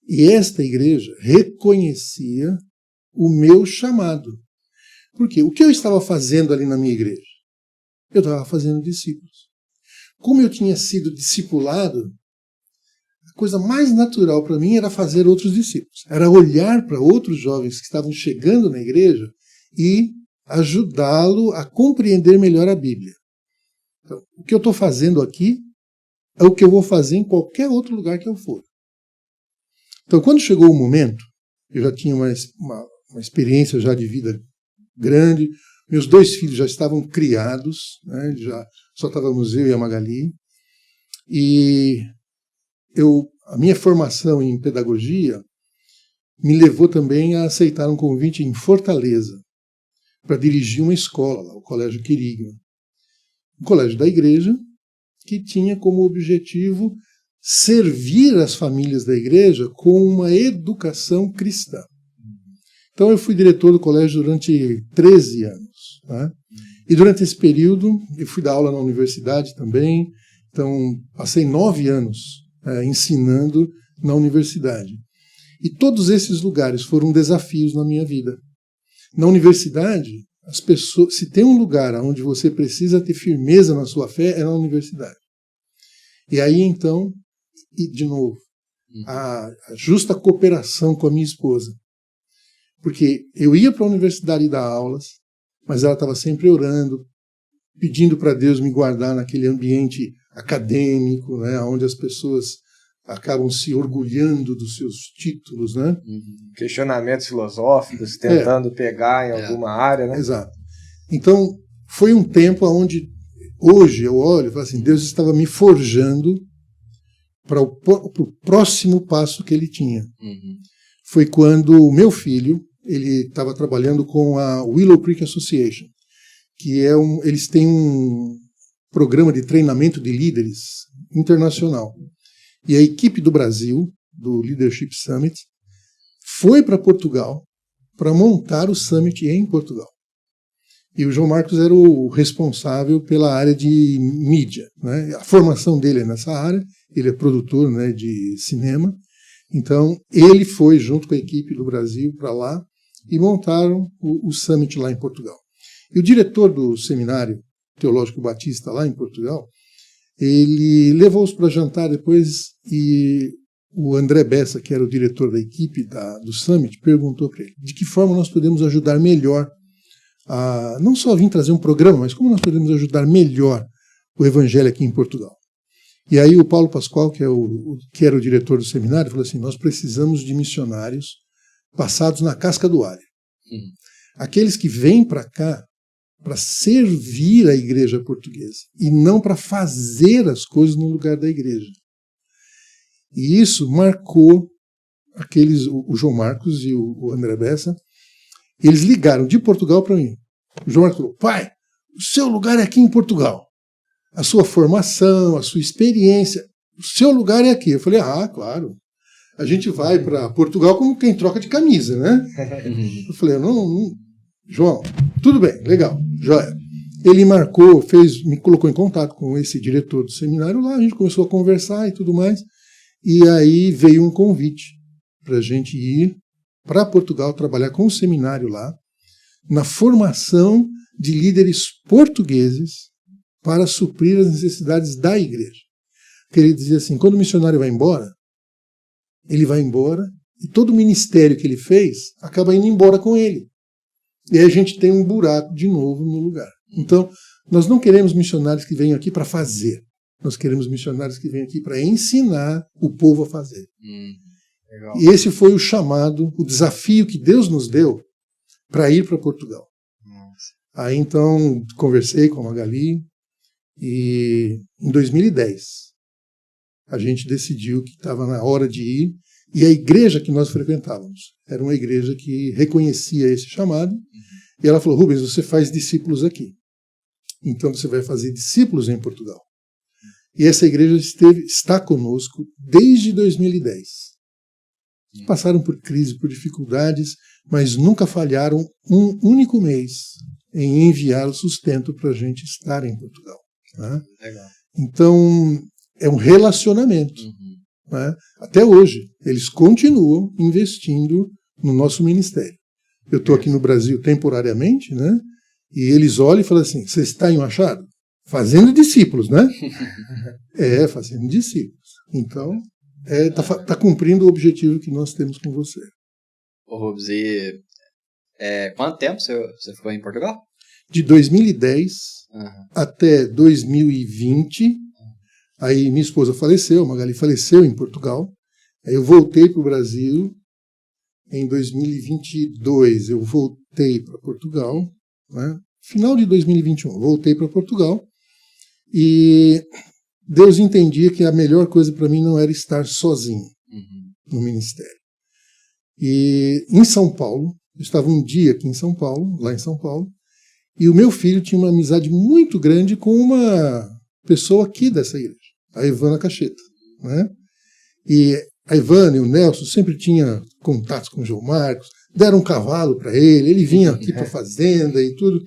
E esta igreja reconhecia o meu chamado. Por quê? O que eu estava fazendo ali na minha igreja? Eu estava fazendo discípulos. Como eu tinha sido discipulado, a coisa mais natural para mim era fazer outros discípulos. Era olhar para outros jovens que estavam chegando na igreja e ajudá-lo a compreender melhor a Bíblia. Então, o que eu estou fazendo aqui é o que eu vou fazer em qualquer outro lugar que eu for. Então, quando chegou o momento, eu já tinha uma experiência já de vida grande, meus 2 filhos já estavam criados, né, só estávamos eu e a Magali, e a minha formação em pedagogia me levou também a aceitar um convite em Fortaleza para dirigir uma escola lá, o Colégio Quirigma, um colégio da igreja, que tinha como objetivo servir as famílias da igreja com uma educação cristã. Então eu fui diretor do colégio durante 13 anos. Né? E durante esse período eu fui dar aula na universidade também. Então passei 9 anos ensinando na universidade. E todos esses lugares foram desafios na minha vida. Na universidade, as pessoas, se tem um lugar onde você precisa ter firmeza na sua fé, é na universidade. E aí então, e de novo, a justa cooperação com a minha esposa. Porque eu ia para a universidade dar aulas, mas ela estava sempre orando, pedindo para Deus me guardar naquele ambiente acadêmico, né, onde as pessoas acabam se orgulhando dos seus títulos, né? Questionamentos filosóficos, tentando pegar em alguma área, né? Exato. Então, foi um tempo onde, hoje eu olho e falo assim, Deus estava me forjando para o próximo passo que ele tinha. Foi quando o meu filho, ele estava trabalhando com a Willow Creek Association, que eles têm um programa de treinamento de líderes internacional. E a equipe do Brasil, do Leadership Summit, foi para Portugal para montar o Summit em Portugal. E o João Marcos era o responsável pela área de mídia. Né? A formação dele é nessa área, ele é produtor, né, de cinema. Então, ele foi junto com a equipe do Brasil para lá e montaram o Summit lá em Portugal. E o diretor do Seminário Teológico Batista lá em Portugal, ele levou-os para jantar depois e o André Bessa, que era o diretor da equipe do Summit, perguntou para ele de que forma nós podemos ajudar melhor a não só vir trazer um programa, mas como nós podemos ajudar melhor o evangelho aqui em Portugal. E aí o Paulo Pascoal, que era o diretor do seminário, falou assim, nós precisamos de missionários passados na casca do alho. Aqueles que vêm para cá para servir a igreja portuguesa e não para fazer as coisas no lugar da igreja. E isso marcou o João Marcos e o André Bessa. Eles ligaram de Portugal para mim. O João Marcos falou, pai, o seu lugar é aqui em Portugal. A sua formação, a sua experiência, o seu lugar é aqui. Eu falei, claro. A gente vai para Portugal como quem troca de camisa, né? Eu falei, não, João, tudo bem, legal, joia. Ele me colocou em contato com esse diretor do seminário lá, a gente começou a conversar e tudo mais, e aí veio um convite para a gente ir para Portugal trabalhar com o seminário lá, na formação de líderes portugueses para suprir as necessidades da igreja. Porque ele dizia assim, quando o missionário vai embora, ele vai embora e todo o ministério que ele fez acaba indo embora com ele. E aí a gente tem um buraco de novo no lugar. Então, nós não queremos missionários que venham aqui para fazer. Nós queremos missionários que venham aqui para ensinar o povo a fazer. Legal. E esse foi o chamado, o desafio que Deus nos deu para ir para Portugal. Aí então conversei com a Magali e em 2010 a gente decidiu que estava na hora de ir. E a igreja que nós frequentávamos era uma igreja que reconhecia esse chamado. E ela falou, Rubens, você faz discípulos aqui. Então você vai fazer discípulos em Portugal. E essa igreja está conosco desde 2010. Passaram por crise, por dificuldades, mas nunca falharam um único mês em enviar o sustento para a gente estar em Portugal. Né? Legal. Então, é um relacionamento. Né? Até hoje, eles continuam investindo no nosso ministério. Eu estou aqui no Brasil temporariamente, né? E eles olham e falam assim, você está em Machado? Fazendo discípulos, né? Fazendo discípulos. Então, tá cumprindo o objetivo que nós temos com você. Ô Rubens, e quanto tempo você ficou em Portugal? De 2010 até 2020, aí minha esposa faleceu, a Magali faleceu em Portugal, aí eu voltei para o Brasil, em 2022 eu voltei para Portugal, né? Final de 2021, voltei para Portugal, e Deus entendia que a melhor coisa para mim não era estar sozinho no ministério. E em São Paulo, eu estava um dia aqui em São Paulo, lá em São Paulo, e o meu filho tinha uma amizade muito grande com uma pessoa aqui dessa igreja, a Ivana Cacheta, né? E a Ivana e o Nelson sempre tinham contatos com o João Marcos, deram um cavalo para ele vinha aqui para a fazenda e tudo.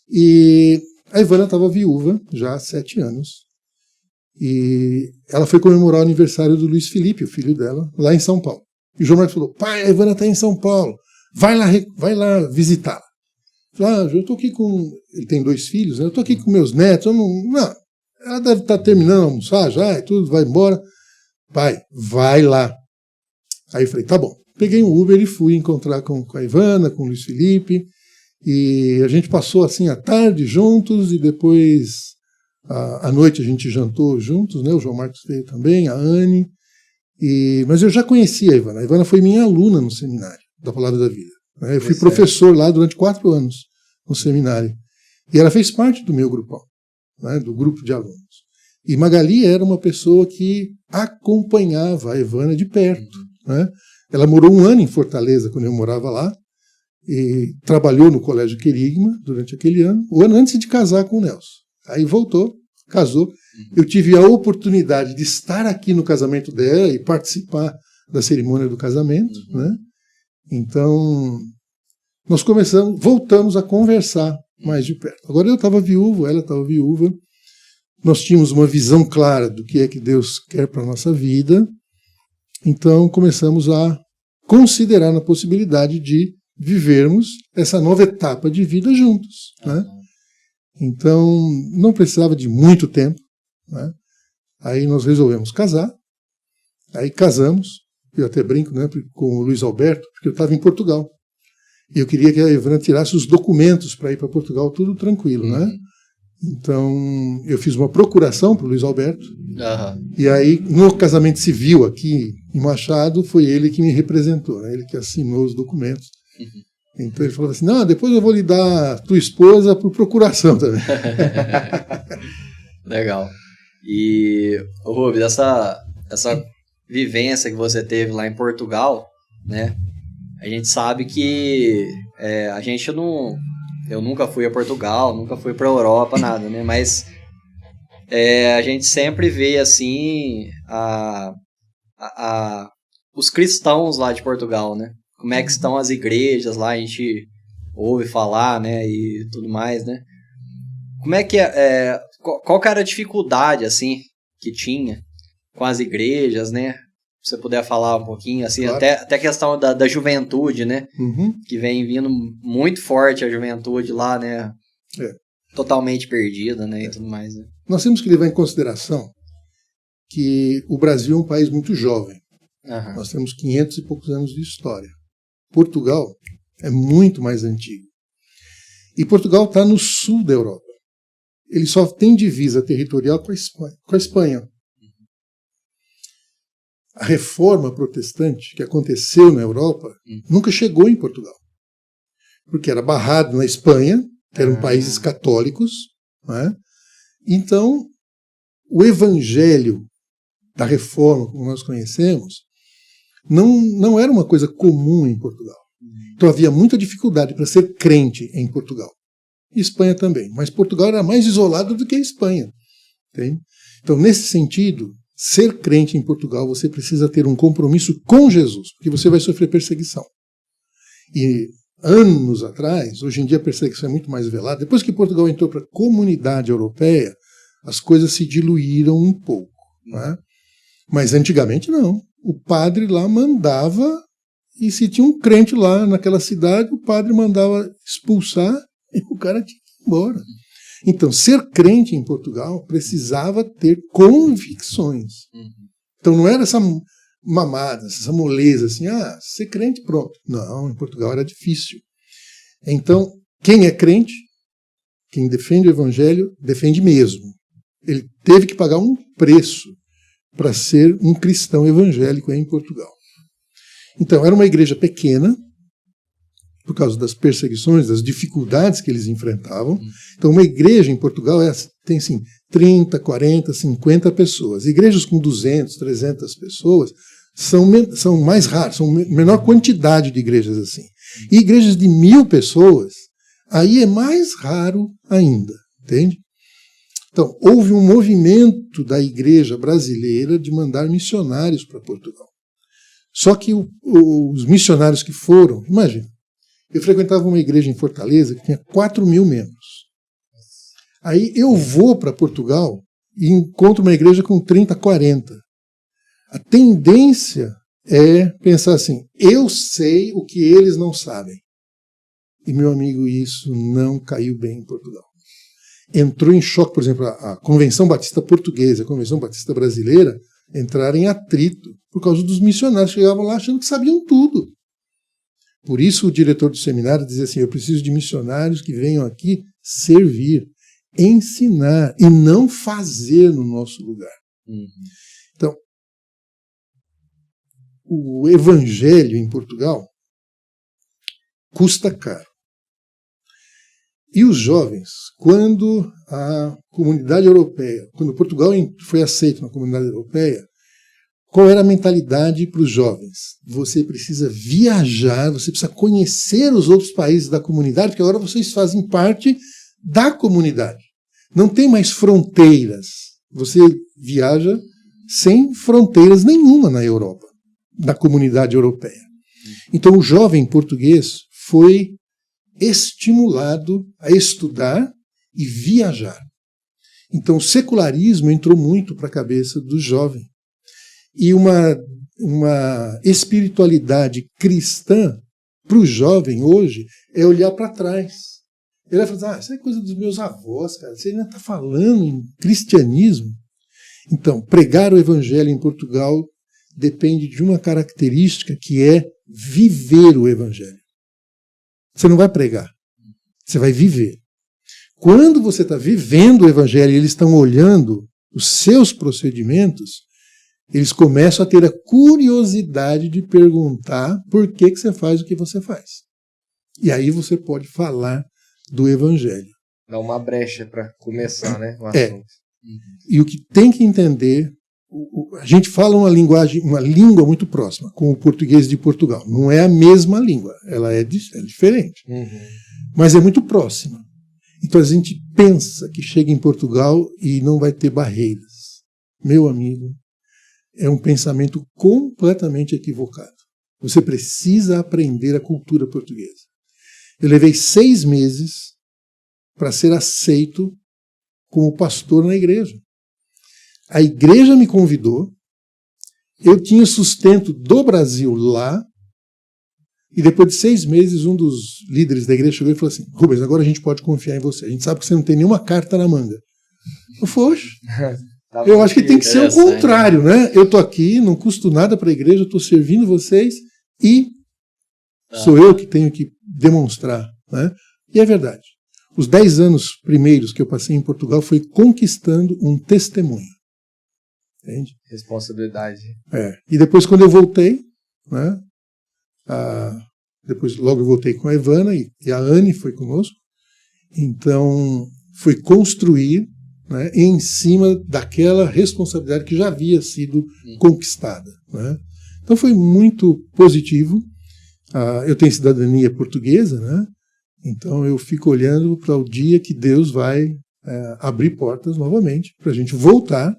E a Ivana estava viúva já há 7 anos. E ela foi comemorar o aniversário do Luiz Felipe, o filho dela, lá em São Paulo. E o João Marcos falou: pai, a Ivana está em São Paulo, vai lá visitá-la. Eu estou aqui com... Ele tem 2 filhos, né? Eu estou aqui com meus netos. Não, ela deve estar terminando de almoçar já e tudo, vai embora. Pai, vai lá. Aí eu falei: tá bom. Peguei um Uber e fui encontrar com a Ivana, com o Luiz Felipe. E a gente passou assim a tarde juntos e depois à noite a gente jantou juntos, né? O João Marcos veio também, a Anne. Mas eu já conhecia a Ivana. A Ivana foi minha aluna no seminário da Palavra da Vida. Né? Eu fui professor lá durante 4 anos no seminário. E ela fez parte do meu grupão, né? Do grupo de alunos. E Magali era uma pessoa que acompanhava a Ivana de perto. Né? Ela morou 1 ano em Fortaleza, quando eu morava lá, e trabalhou no Colégio Querigma durante aquele ano, o ano antes de casar com o Nelson. Aí voltou, casou. Eu tive a oportunidade de estar aqui no casamento dela e participar da cerimônia do casamento. Né? Então, nós voltamos a conversar mais de perto. Agora eu estava viúvo, ela estava viúva. Nós tínhamos uma visão clara do que é que Deus quer para a nossa vida. Então, começamos a considerar a possibilidade de vivermos essa nova etapa de vida juntos. Né? Então, não precisava de muito tempo. Né? Aí nós resolvemos casar. Aí casamos. Eu até brinco, né, com o Luiz Alberto, porque eu estava em Portugal. E eu queria que a Ivana tirasse os documentos para ir para Portugal, tudo tranquilo. Né? Então, eu fiz uma procuração para o Luiz Alberto. E aí, no casamento civil aqui em Machado, foi ele que me representou, né? Ele que assinou os documentos. Então ele falou assim: não, depois eu vou lhe dar tua esposa por procuração também. Legal. E, Rubens, essa vivência que você teve lá em Portugal, né? A gente sabe que a gente não... Eu nunca fui a Portugal, nunca fui para a Europa, nada, né? Mas a gente sempre vê, assim, os cristãos lá de Portugal, né? Como é que estão as igrejas lá, a gente ouve falar, né? E tudo mais, né? Como é que qual que era a dificuldade, assim, que tinha com as igrejas, né? Se você puder falar um pouquinho, assim, claro. até a questão da juventude, né? Que vem vindo muito forte a juventude lá, né? Totalmente perdida, né? E tudo mais, né? Nós temos que levar em consideração que o Brasil é um país muito jovem. Nós temos 500 e poucos anos de história. Portugal é muito mais antigo. E Portugal está no sul da Europa. Ele só tem divisa territorial com a Espanha. A reforma protestante que aconteceu na Europa nunca chegou em Portugal. Porque era barrado na Espanha, que eram países católicos. Né? Então, o evangelho da reforma, como nós conhecemos, não era uma coisa comum em Portugal. Então havia muita dificuldade para ser crente em Portugal. E Espanha também. Mas Portugal era mais isolado do que a Espanha. Entende? Então, nesse sentido, ser crente em Portugal, você precisa ter um compromisso com Jesus, porque você vai sofrer perseguição. E anos atrás, hoje em dia a perseguição é muito mais velada, depois que Portugal entrou para a comunidade europeia, as coisas se diluíram um pouco. Né? Mas antigamente não. O padre lá mandava, e se tinha um crente lá naquela cidade, o padre mandava expulsar e o cara tinha que ir embora. Então, ser crente em Portugal precisava ter convicções. Então, não era essa mamada, essa moleza, assim, ser crente, pronto. Não, em Portugal era difícil. Então, quem é crente, quem defende o evangelho, defende mesmo. Ele teve que pagar um preço para ser um cristão evangélico em Portugal. Então, era uma igreja pequena, por causa das perseguições, das dificuldades que eles enfrentavam. Então, uma igreja em Portugal tem, assim, 30, 40, 50 pessoas. Igrejas com 200, 300 pessoas são mais raras, são menor quantidade de igrejas assim. E igrejas de 1000 pessoas, aí é mais raro ainda, entende? Então, houve um movimento da igreja brasileira de mandar missionários para Portugal. Só que os missionários que foram, imagina, eu frequentava uma igreja em Fortaleza que tinha 4.000 membros. Aí eu vou para Portugal e encontro uma igreja com 30, 40. A tendência é pensar assim, eu sei o que eles não sabem. E, meu amigo, isso não caiu bem em Portugal. Entrou em choque, por exemplo, a Convenção Batista Portuguesa, a Convenção Batista Brasileira, entraram em atrito por causa dos missionários que chegavam lá achando que sabiam tudo. Por isso o diretor do seminário dizia assim, eu preciso de missionários que venham aqui servir, ensinar e não fazer no nosso lugar. Então, o evangelho em Portugal custa caro. E os jovens, quando a comunidade europeia, quando Portugal foi aceito na comunidade europeia, qual era a mentalidade para os jovens? Você precisa viajar, você precisa conhecer os outros países da comunidade, porque agora vocês fazem parte da comunidade. Não tem mais fronteiras. Você viaja sem fronteiras nenhuma na Europa, na comunidade europeia. Então o jovem português foi estimulado a estudar e viajar. Então o secularismo entrou muito para a cabeça do jovem. E uma espiritualidade cristã para o jovem hoje é olhar para trás. Ele vai falar, isso é coisa dos meus avós, cara. Você ainda está falando em cristianismo? Então, pregar o evangelho em Portugal depende de uma característica que é viver o evangelho. Você não vai pregar, você vai viver. Quando você está vivendo o evangelho e eles estão olhando os seus procedimentos, eles começam a ter a curiosidade de perguntar por que você faz o que você faz. E aí você pode falar do evangelho. Dá uma brecha para começar, né, o assunto. E o que tem que entender, a gente fala uma língua muito próxima com o português de Portugal. Não é a mesma língua, ela é diferente. Mas é muito próxima. Então a gente pensa que chega em Portugal e não vai ter barreiras. Meu amigo, é um pensamento completamente equivocado. Você precisa aprender a cultura portuguesa. Eu levei 6 meses para ser aceito como pastor na igreja. A igreja me convidou, eu tinha sustento do Brasil lá, e depois de 6 meses, um dos líderes da igreja chegou e falou assim, Rubens, agora a gente pode confiar em você. A gente sabe que você não tem nenhuma carta na manga. Eu falei, oxe, eu acho que tem que ser o contrário, né? Eu estou aqui, não custo nada para a igreja, estou servindo vocês e sou eu que tenho que demonstrar. Né? E é verdade. Os 10 anos primeiros que eu passei em Portugal foi conquistando um testemunho. Entende? Responsabilidade. E depois, quando eu voltei, né, depois logo eu voltei com a Ivana e a Anne foi conosco. Então, foi construir, né, em cima daquela responsabilidade que já havia sido conquistada. Né? Então foi muito positivo. Eu tenho cidadania portuguesa, né? Então eu fico olhando para o dia que Deus vai abrir portas novamente para a gente voltar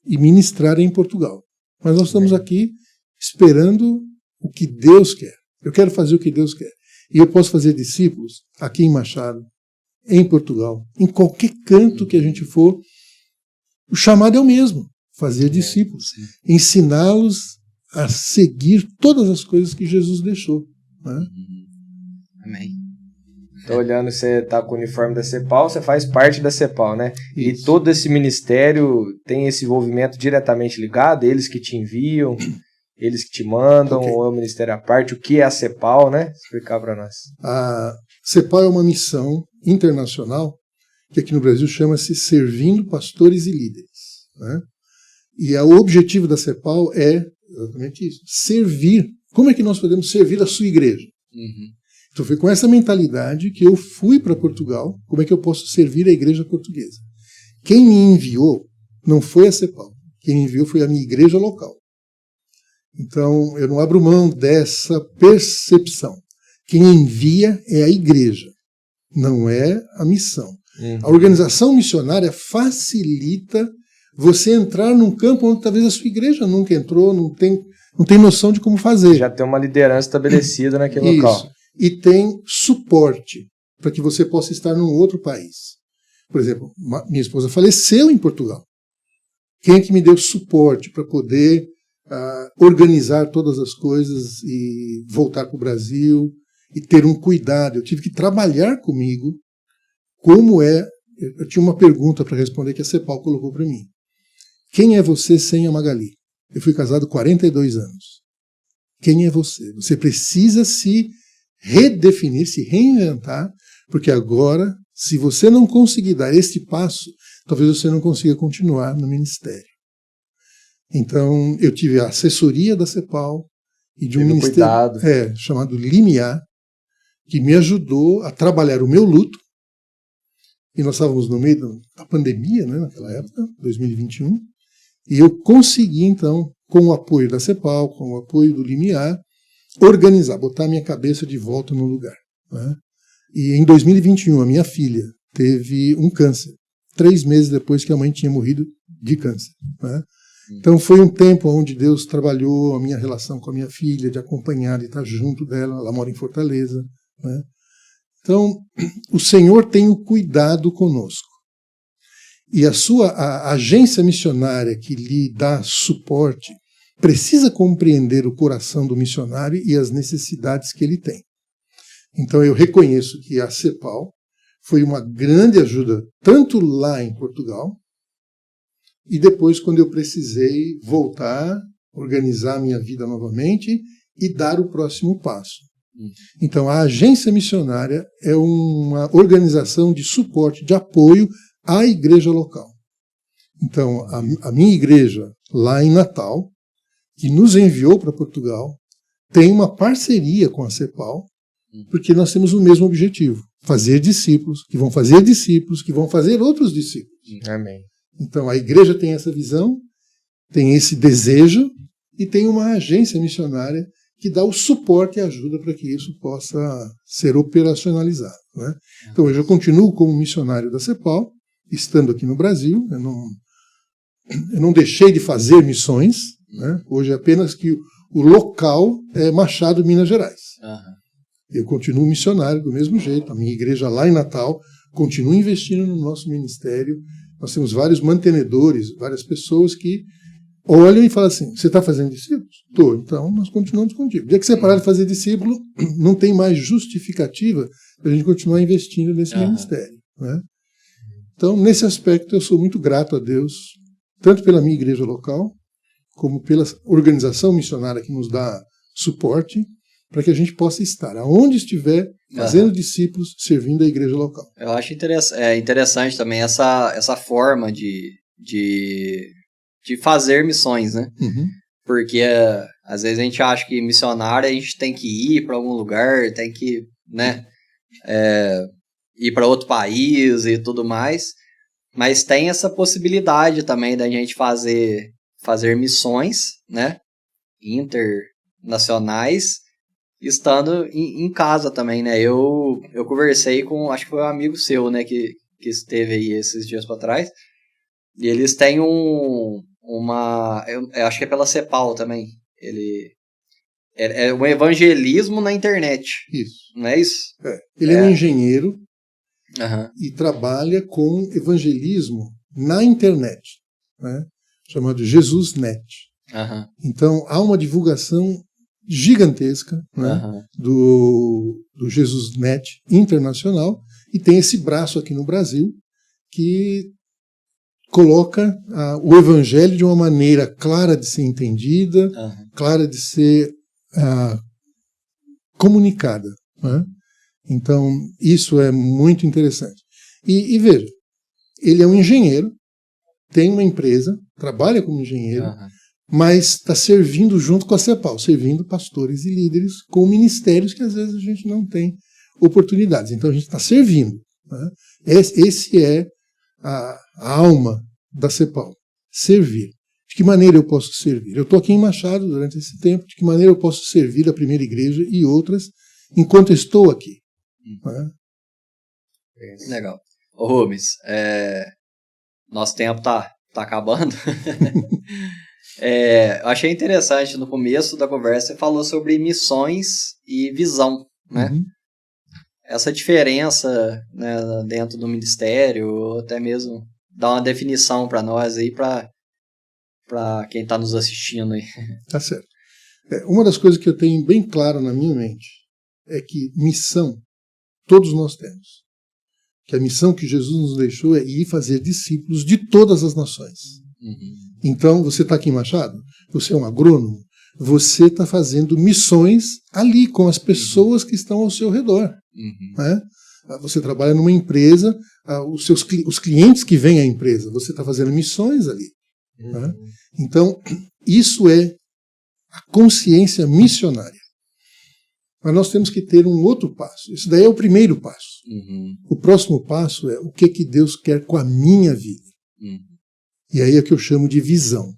e ministrar em Portugal. Mas nós estamos aqui esperando o que Deus quer. Eu quero fazer o que Deus quer. E eu posso fazer discípulos aqui em Machado, em Portugal, em qualquer canto que a gente for. O chamado é o mesmo, fazer discípulos, ensiná-los a seguir todas as coisas que Jesus deixou. Né? Amém. Tô olhando, você tá com o uniforme da CEPAL, você faz parte da CEPAL, né? Isso. E todo esse ministério tem esse envolvimento diretamente ligado, eles que te enviam, eles que te mandam, ou é o ministério à parte, o que é a CEPAL, né? Explicar para nós. A CEPAL é uma missão internacional que aqui no Brasil chama-se Servindo Pastores e Líderes. Né? E o objetivo da CEPAL é exatamente isso, servir. Como é que nós podemos servir a sua igreja? Então foi com essa mentalidade que eu fui para Portugal. Como é que eu posso servir a igreja portuguesa? Quem me enviou não foi a CEPAL. Quem me enviou foi a minha igreja local. Então eu não abro mão dessa percepção. Quem envia é a igreja, não é a missão. A organização missionária facilita você entrar num campo onde talvez a sua igreja nunca entrou, não tem noção de como fazer. Já tem uma liderança estabelecida naquele local. E tem suporte para que você possa estar num outro país. Por exemplo, minha esposa faleceu em Portugal. Quem é que me deu suporte para poder organizar todas as coisas e voltar para o Brasil e ter um cuidado? Eu tive que trabalhar comigo como é. Eu tinha uma pergunta para responder que a CEPAL colocou para mim. Quem é você sem a Magali? Eu fui casado 42 anos. Quem é você? Você precisa se redefinir, se reinventar, porque agora, se você não conseguir dar este passo, talvez você não consiga continuar no ministério. Então, eu tive a assessoria da CEPAL e de um ministério chamado Limiar, que me ajudou a trabalhar o meu luto. E nós estávamos no meio da pandemia, né, naquela época, 2021, e eu consegui, então, com o apoio da CEPAL, com o apoio do Limiar, organizar, botar a minha cabeça de volta no lugar. Né? E em 2021, a minha filha teve um câncer, 3 meses depois que a mãe tinha morrido de câncer. Né? Então foi um tempo onde Deus trabalhou a minha relação com a minha filha, de acompanhar, de estar junto dela. Ela mora em Fortaleza. Né? Então, o Senhor tem o cuidado conosco. E a agência missionária que lhe dá suporte precisa compreender o coração do missionário e as necessidades que ele tem. Então, eu reconheço que a CEPAL foi uma grande ajuda, tanto lá em Portugal, e depois, quando eu precisei voltar, organizar minha vida novamente e dar o próximo passo. Então, a agência missionária é uma organização de suporte, de apoio à igreja local. Então, a minha igreja, lá em Natal, que nos enviou para Portugal, tem uma parceria com a CEPAL, porque nós temos o mesmo objetivo, fazer discípulos, que vão fazer discípulos, que vão fazer outros discípulos. Amém. Então, a igreja tem essa visão, tem esse desejo, e tem uma agência missionária que dá o suporte e ajuda para que isso possa ser operacionalizado. Né? Então, hoje eu continuo como missionário da CEPAL, estando aqui no Brasil. Eu não deixei de fazer missões. Né? Hoje é apenas que o local é Machado, Minas Gerais. Eu continuo missionário do mesmo jeito. A minha igreja lá em Natal continua investindo no nosso ministério. Nós temos vários mantenedores, várias pessoas que olham e falam assim, você está fazendo discípulos? Estou, então nós continuamos contigo. O dia que você parar de fazer discípulo, não tem mais justificativa para a gente continuar investindo nesse ministério. Né? Então, nesse aspecto, eu sou muito grato a Deus, tanto pela minha igreja local, como pela organização missionária que nos dá suporte, para que a gente possa estar aonde estiver, fazendo discípulos, servindo a igreja local. Eu acho interessante também essa forma de fazer missões, né? Porque às vezes a gente acha que missionário a gente tem que ir para algum lugar, tem que, né, ir para outro país e tudo mais, mas tem essa possibilidade também da gente fazer missões, né, internacionais, estando em casa também, né? Eu conversei com, acho que foi um amigo seu, né, que esteve aí esses dias para trás, e eles têm eu acho que é pela CEPAL também, é um evangelismo na internet. Isso. Não é isso? Ele é um engenheiro e trabalha com evangelismo na internet, né? Chamado JesusNet. Então, há uma divulgação gigantesca, né, do JesusNet internacional, e tem esse braço aqui no Brasil que coloca o evangelho de uma maneira clara de ser entendida, clara de ser comunicada. Né? Então, isso é muito interessante. E veja, ele é um engenheiro, tem uma empresa, trabalha como engenheiro, mas está servindo junto com a CEPAL, servindo pastores e líderes com ministérios que às vezes a gente não tem oportunidades. Então a gente está servindo. Né? Esse é a alma da CEPAL, servir. De que maneira eu posso servir? Eu estou aqui em Machado durante esse tempo, de que maneira eu posso servir a primeira igreja e outras enquanto estou aqui? Né? Legal. Ô Rubens, nosso tempo tá acabando. Eu achei interessante, no começo da conversa, você falou sobre missões e visão, né? Uhum. Essa diferença, né, dentro do ministério, ou até mesmo dar uma definição para nós aí, para quem está nos assistindo aí. Tá certo. Uma das coisas que eu tenho bem claro na minha mente é que missão todos nós temos. Que a missão que Jesus nos deixou é ir fazer discípulos de todas as nações. Uhum. Então, você está aqui em Machado, você é um agrônomo, você está fazendo missões ali com as pessoas que estão ao seu redor. Uhum. Né? Você trabalha numa empresa, os clientes que vêm à empresa, você está fazendo missões ali. Uhum. Né? Então, isso é a consciência missionária. Mas nós temos que ter um outro passo. Isso daí é o primeiro passo. Uhum. O próximo passo é o que Deus quer com a minha vida. Uhum. E aí é que eu chamo de visão.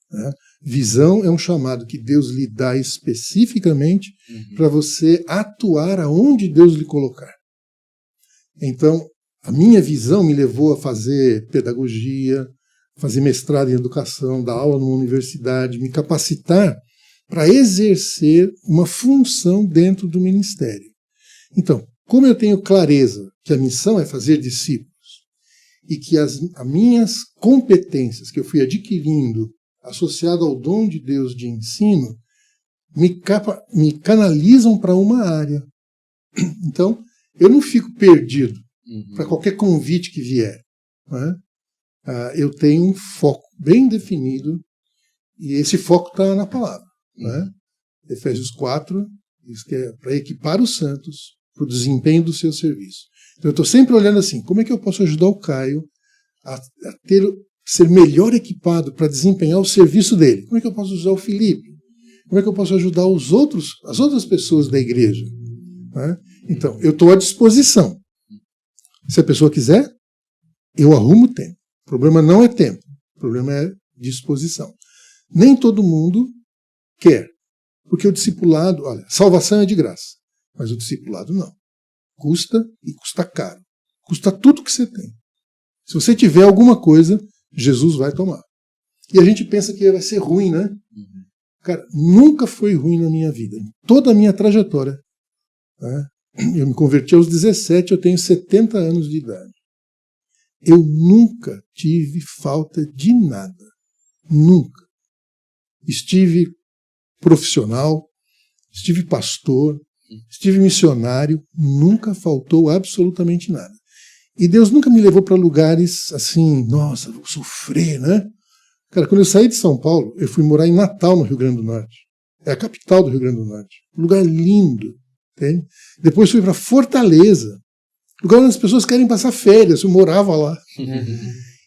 Né? Visão é um chamado que Deus lhe dá especificamente para você atuar aonde Deus lhe colocar. Então, a minha visão me levou a fazer pedagogia, fazer mestrado em educação, dar aula numa universidade, me capacitar para exercer uma função dentro do ministério. Então, como eu tenho clareza que a missão é fazer discípulos e que as minhas competências que eu fui adquirindo associado ao dom de Deus de ensino me canalizam para uma área. Então, eu não fico perdido para qualquer convite que vier. Né? Eu tenho um foco bem definido e esse foco está na palavra. Né? Efésios 4 diz que é para equipar os santos para o desempenho do seu serviço. Então eu estou sempre olhando assim, como é que eu posso ajudar o Caio a ser melhor equipado para desempenhar o serviço dele? Como é que eu posso ajudar o Felipe? Como é que eu posso ajudar as outras pessoas da igreja? Né? Então, eu estou à disposição. Se a pessoa quiser, eu arrumo tempo. O problema não é tempo, o problema é disposição. Nem todo mundo quer, porque o discipulado, olha, salvação é de graça, mas o discipulado não. Custa e custa caro. Custa tudo que você tem. Se você tiver alguma coisa, Jesus vai tomar. E a gente pensa que vai ser ruim, né? Cara, nunca foi ruim na minha vida. Em toda a minha trajetória. Né? Eu me converti aos 17, eu tenho 70 anos de idade. Eu nunca tive falta de nada. Nunca. Estive profissional, estive pastor, estive missionário, nunca faltou absolutamente nada. E Deus nunca me levou para lugares assim, nossa, vou sofrer, né? Cara, quando eu saí de São Paulo, eu fui morar em Natal, no Rio Grande do Norte. É a capital do Rio Grande do Norte. Um lugar lindo. Entende? Depois fui para Fortaleza, lugar onde as pessoas querem passar férias. Eu morava lá.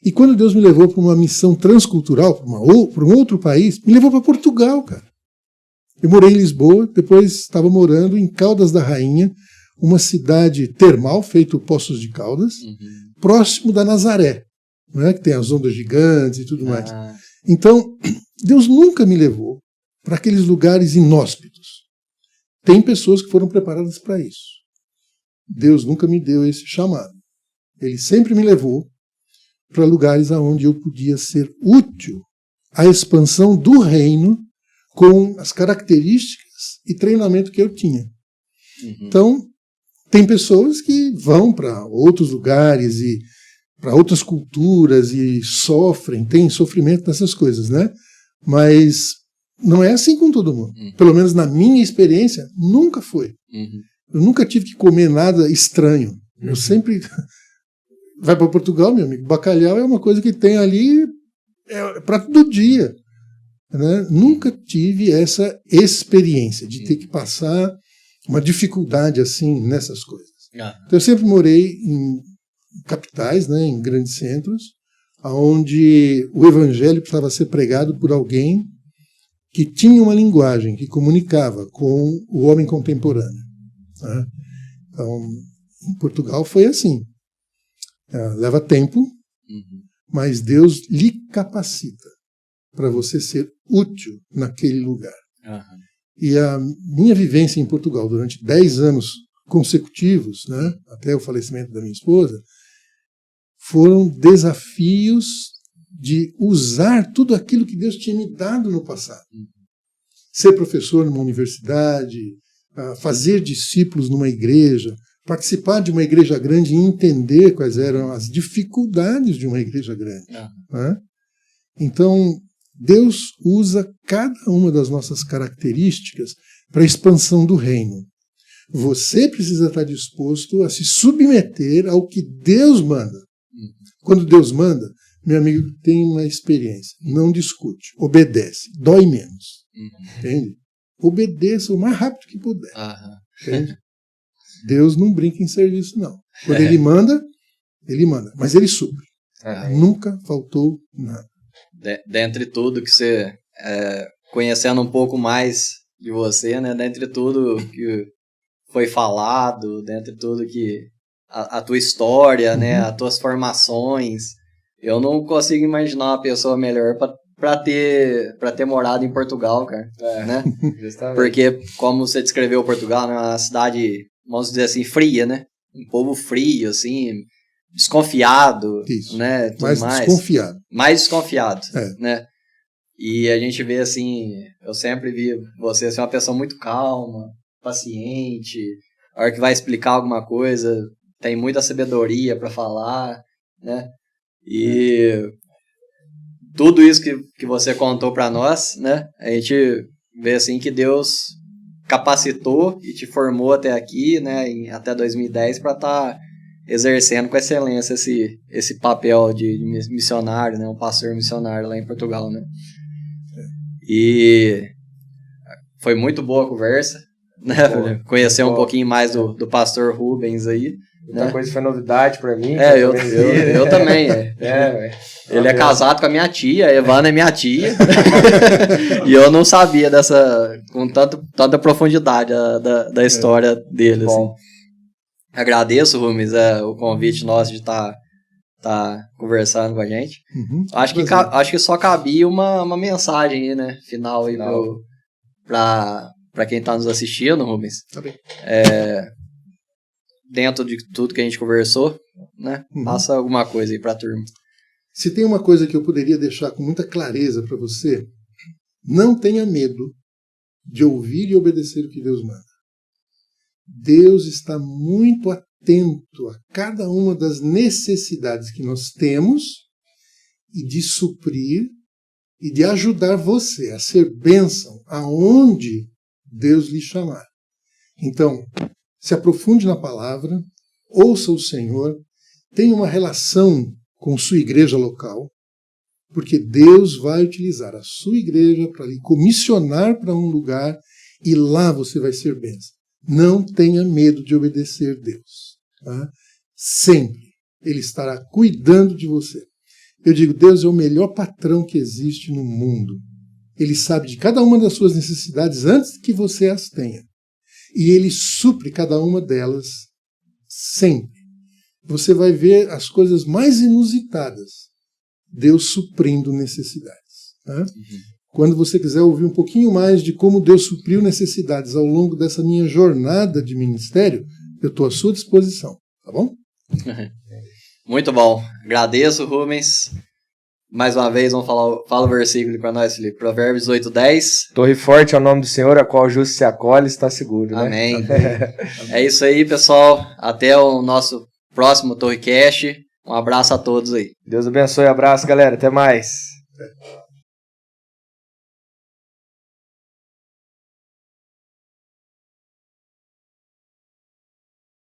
E quando Deus me levou para uma missão transcultural, para um outro país, me levou para Portugal, cara. Eu morei em Lisboa, depois estava morando em Caldas da Rainha, uma cidade termal, feito Poços de Caldas, próximo da Nazaré, né, que tem as ondas gigantes e tudo mais. Então, Deus nunca me levou para aqueles lugares inóspitos. Tem pessoas que foram preparadas para isso. Deus nunca me deu esse chamado. Ele sempre me levou para lugares onde eu podia ser útil à expansão do reino com as características e treinamento que eu tinha. Então, tem pessoas que vão para outros lugares e para outras culturas e sofrem, tem sofrimento nessas coisas, né? Mas não é assim com todo mundo. Pelo menos na minha experiência, nunca foi. Eu nunca tive que comer nada estranho. Eu sempre... Vai para Portugal, meu amigo, bacalhau é uma coisa que tem ali para todo dia. Né? Nunca tive essa experiência de ter que passar uma dificuldade assim nessas coisas. Então, eu sempre morei em capitais, né, em grandes centros, onde o evangelho precisava ser pregado por alguém que tinha uma linguagem que comunicava com o homem contemporâneo. Né? Então, em Portugal foi assim. Leva tempo, mas Deus lhe capacita para você ser útil naquele lugar. E a minha vivência em Portugal durante 10 anos consecutivos, né, até o falecimento da minha esposa, foram desafios de usar tudo aquilo que Deus tinha me dado no passado. Ser professor numa universidade, fazer discípulos numa igreja, participar de uma igreja grande e entender quais eram as dificuldades de uma igreja grande. Né? Então, Deus usa cada uma das nossas características para a expansão do reino. Você precisa estar disposto a se submeter ao que Deus manda. Quando Deus manda, meu amigo, tem uma experiência. Não discute, obedece, dói menos. Entende? Obedeça o mais rápido que puder. Entende? Deus não brinca em serviço, não. Quando Ele manda, mas Ele supre. Nunca faltou nada. Dentre tudo que você, conhecendo um pouco mais de você, né? Dentre tudo que foi falado, dentre tudo que a tua história, né? As tuas formações, eu não consigo imaginar uma pessoa melhor para ter morado em Portugal, cara, né? Porque, como você descreveu Portugal, né? Uma cidade, vamos dizer assim, fria, né? Um povo frio, assim, desconfiado. Isso. Né? Tudo Mais desconfiado. Né? E a gente vê, assim, eu sempre vi você ser uma pessoa muito calma, paciente, a hora que vai explicar alguma coisa, tem muita sabedoria para falar, né? E tudo isso que você contou para nós, né? A gente vê, assim, que Deus capacitou e te formou até aqui, né? Até 2010 para estar exercendo com excelência esse papel de missionário, né? Um pastor missionário lá em Portugal, né? E foi muito boa a conversa, né? Conhecer um pouquinho mais do pastor Rubens aí. Muita coisa foi novidade pra mim. Eu também. Ele é casado com a minha tia, a Evana é minha tia. E eu não sabia com tanta profundidade da história dele. Assim. Agradeço, Rubens, o convite nosso de estar conversando com a gente. Acho que só cabia uma mensagem aí, né? Final aí para quem está nos assistindo, Rubens. Tá bem. Dentro de tudo que a gente conversou, né? Passa alguma coisa aí para a turma. Se tem uma coisa que eu poderia deixar com muita clareza para você, não tenha medo de ouvir e obedecer o que Deus manda. Deus está muito atento a cada uma das necessidades que nós temos e de suprir e de ajudar você a ser bênção aonde Deus lhe chamar. Então, se aprofunde na palavra, ouça o Senhor, tenha uma relação com sua igreja local, porque Deus vai utilizar a sua igreja para lhe comissionar para um lugar e lá você vai ser bênção. Não tenha medo de obedecer Deus. Tá? Sempre Ele estará cuidando de você. Eu digo, Deus é o melhor patrão que existe no mundo. Ele sabe de cada uma das suas necessidades antes que você as tenha. E Ele supre cada uma delas sempre. Você vai ver as coisas mais inusitadas. Deus suprindo necessidades. Tá? Quando você quiser ouvir um pouquinho mais de como Deus supriu necessidades ao longo dessa minha jornada de ministério, eu estou à sua disposição. Tá bom? Muito bom. Agradeço, Rubens. Mais uma vez, fala o versículo para nós, Felipe. Provérbios 8:10. Torre forte é o nome do Senhor, a qual o justo se acolhe e está seguro. Né? Amém. É isso aí, pessoal. Até o nosso próximo TorreCast. Um abraço a todos aí. Deus abençoe. Abraço, galera. Até mais.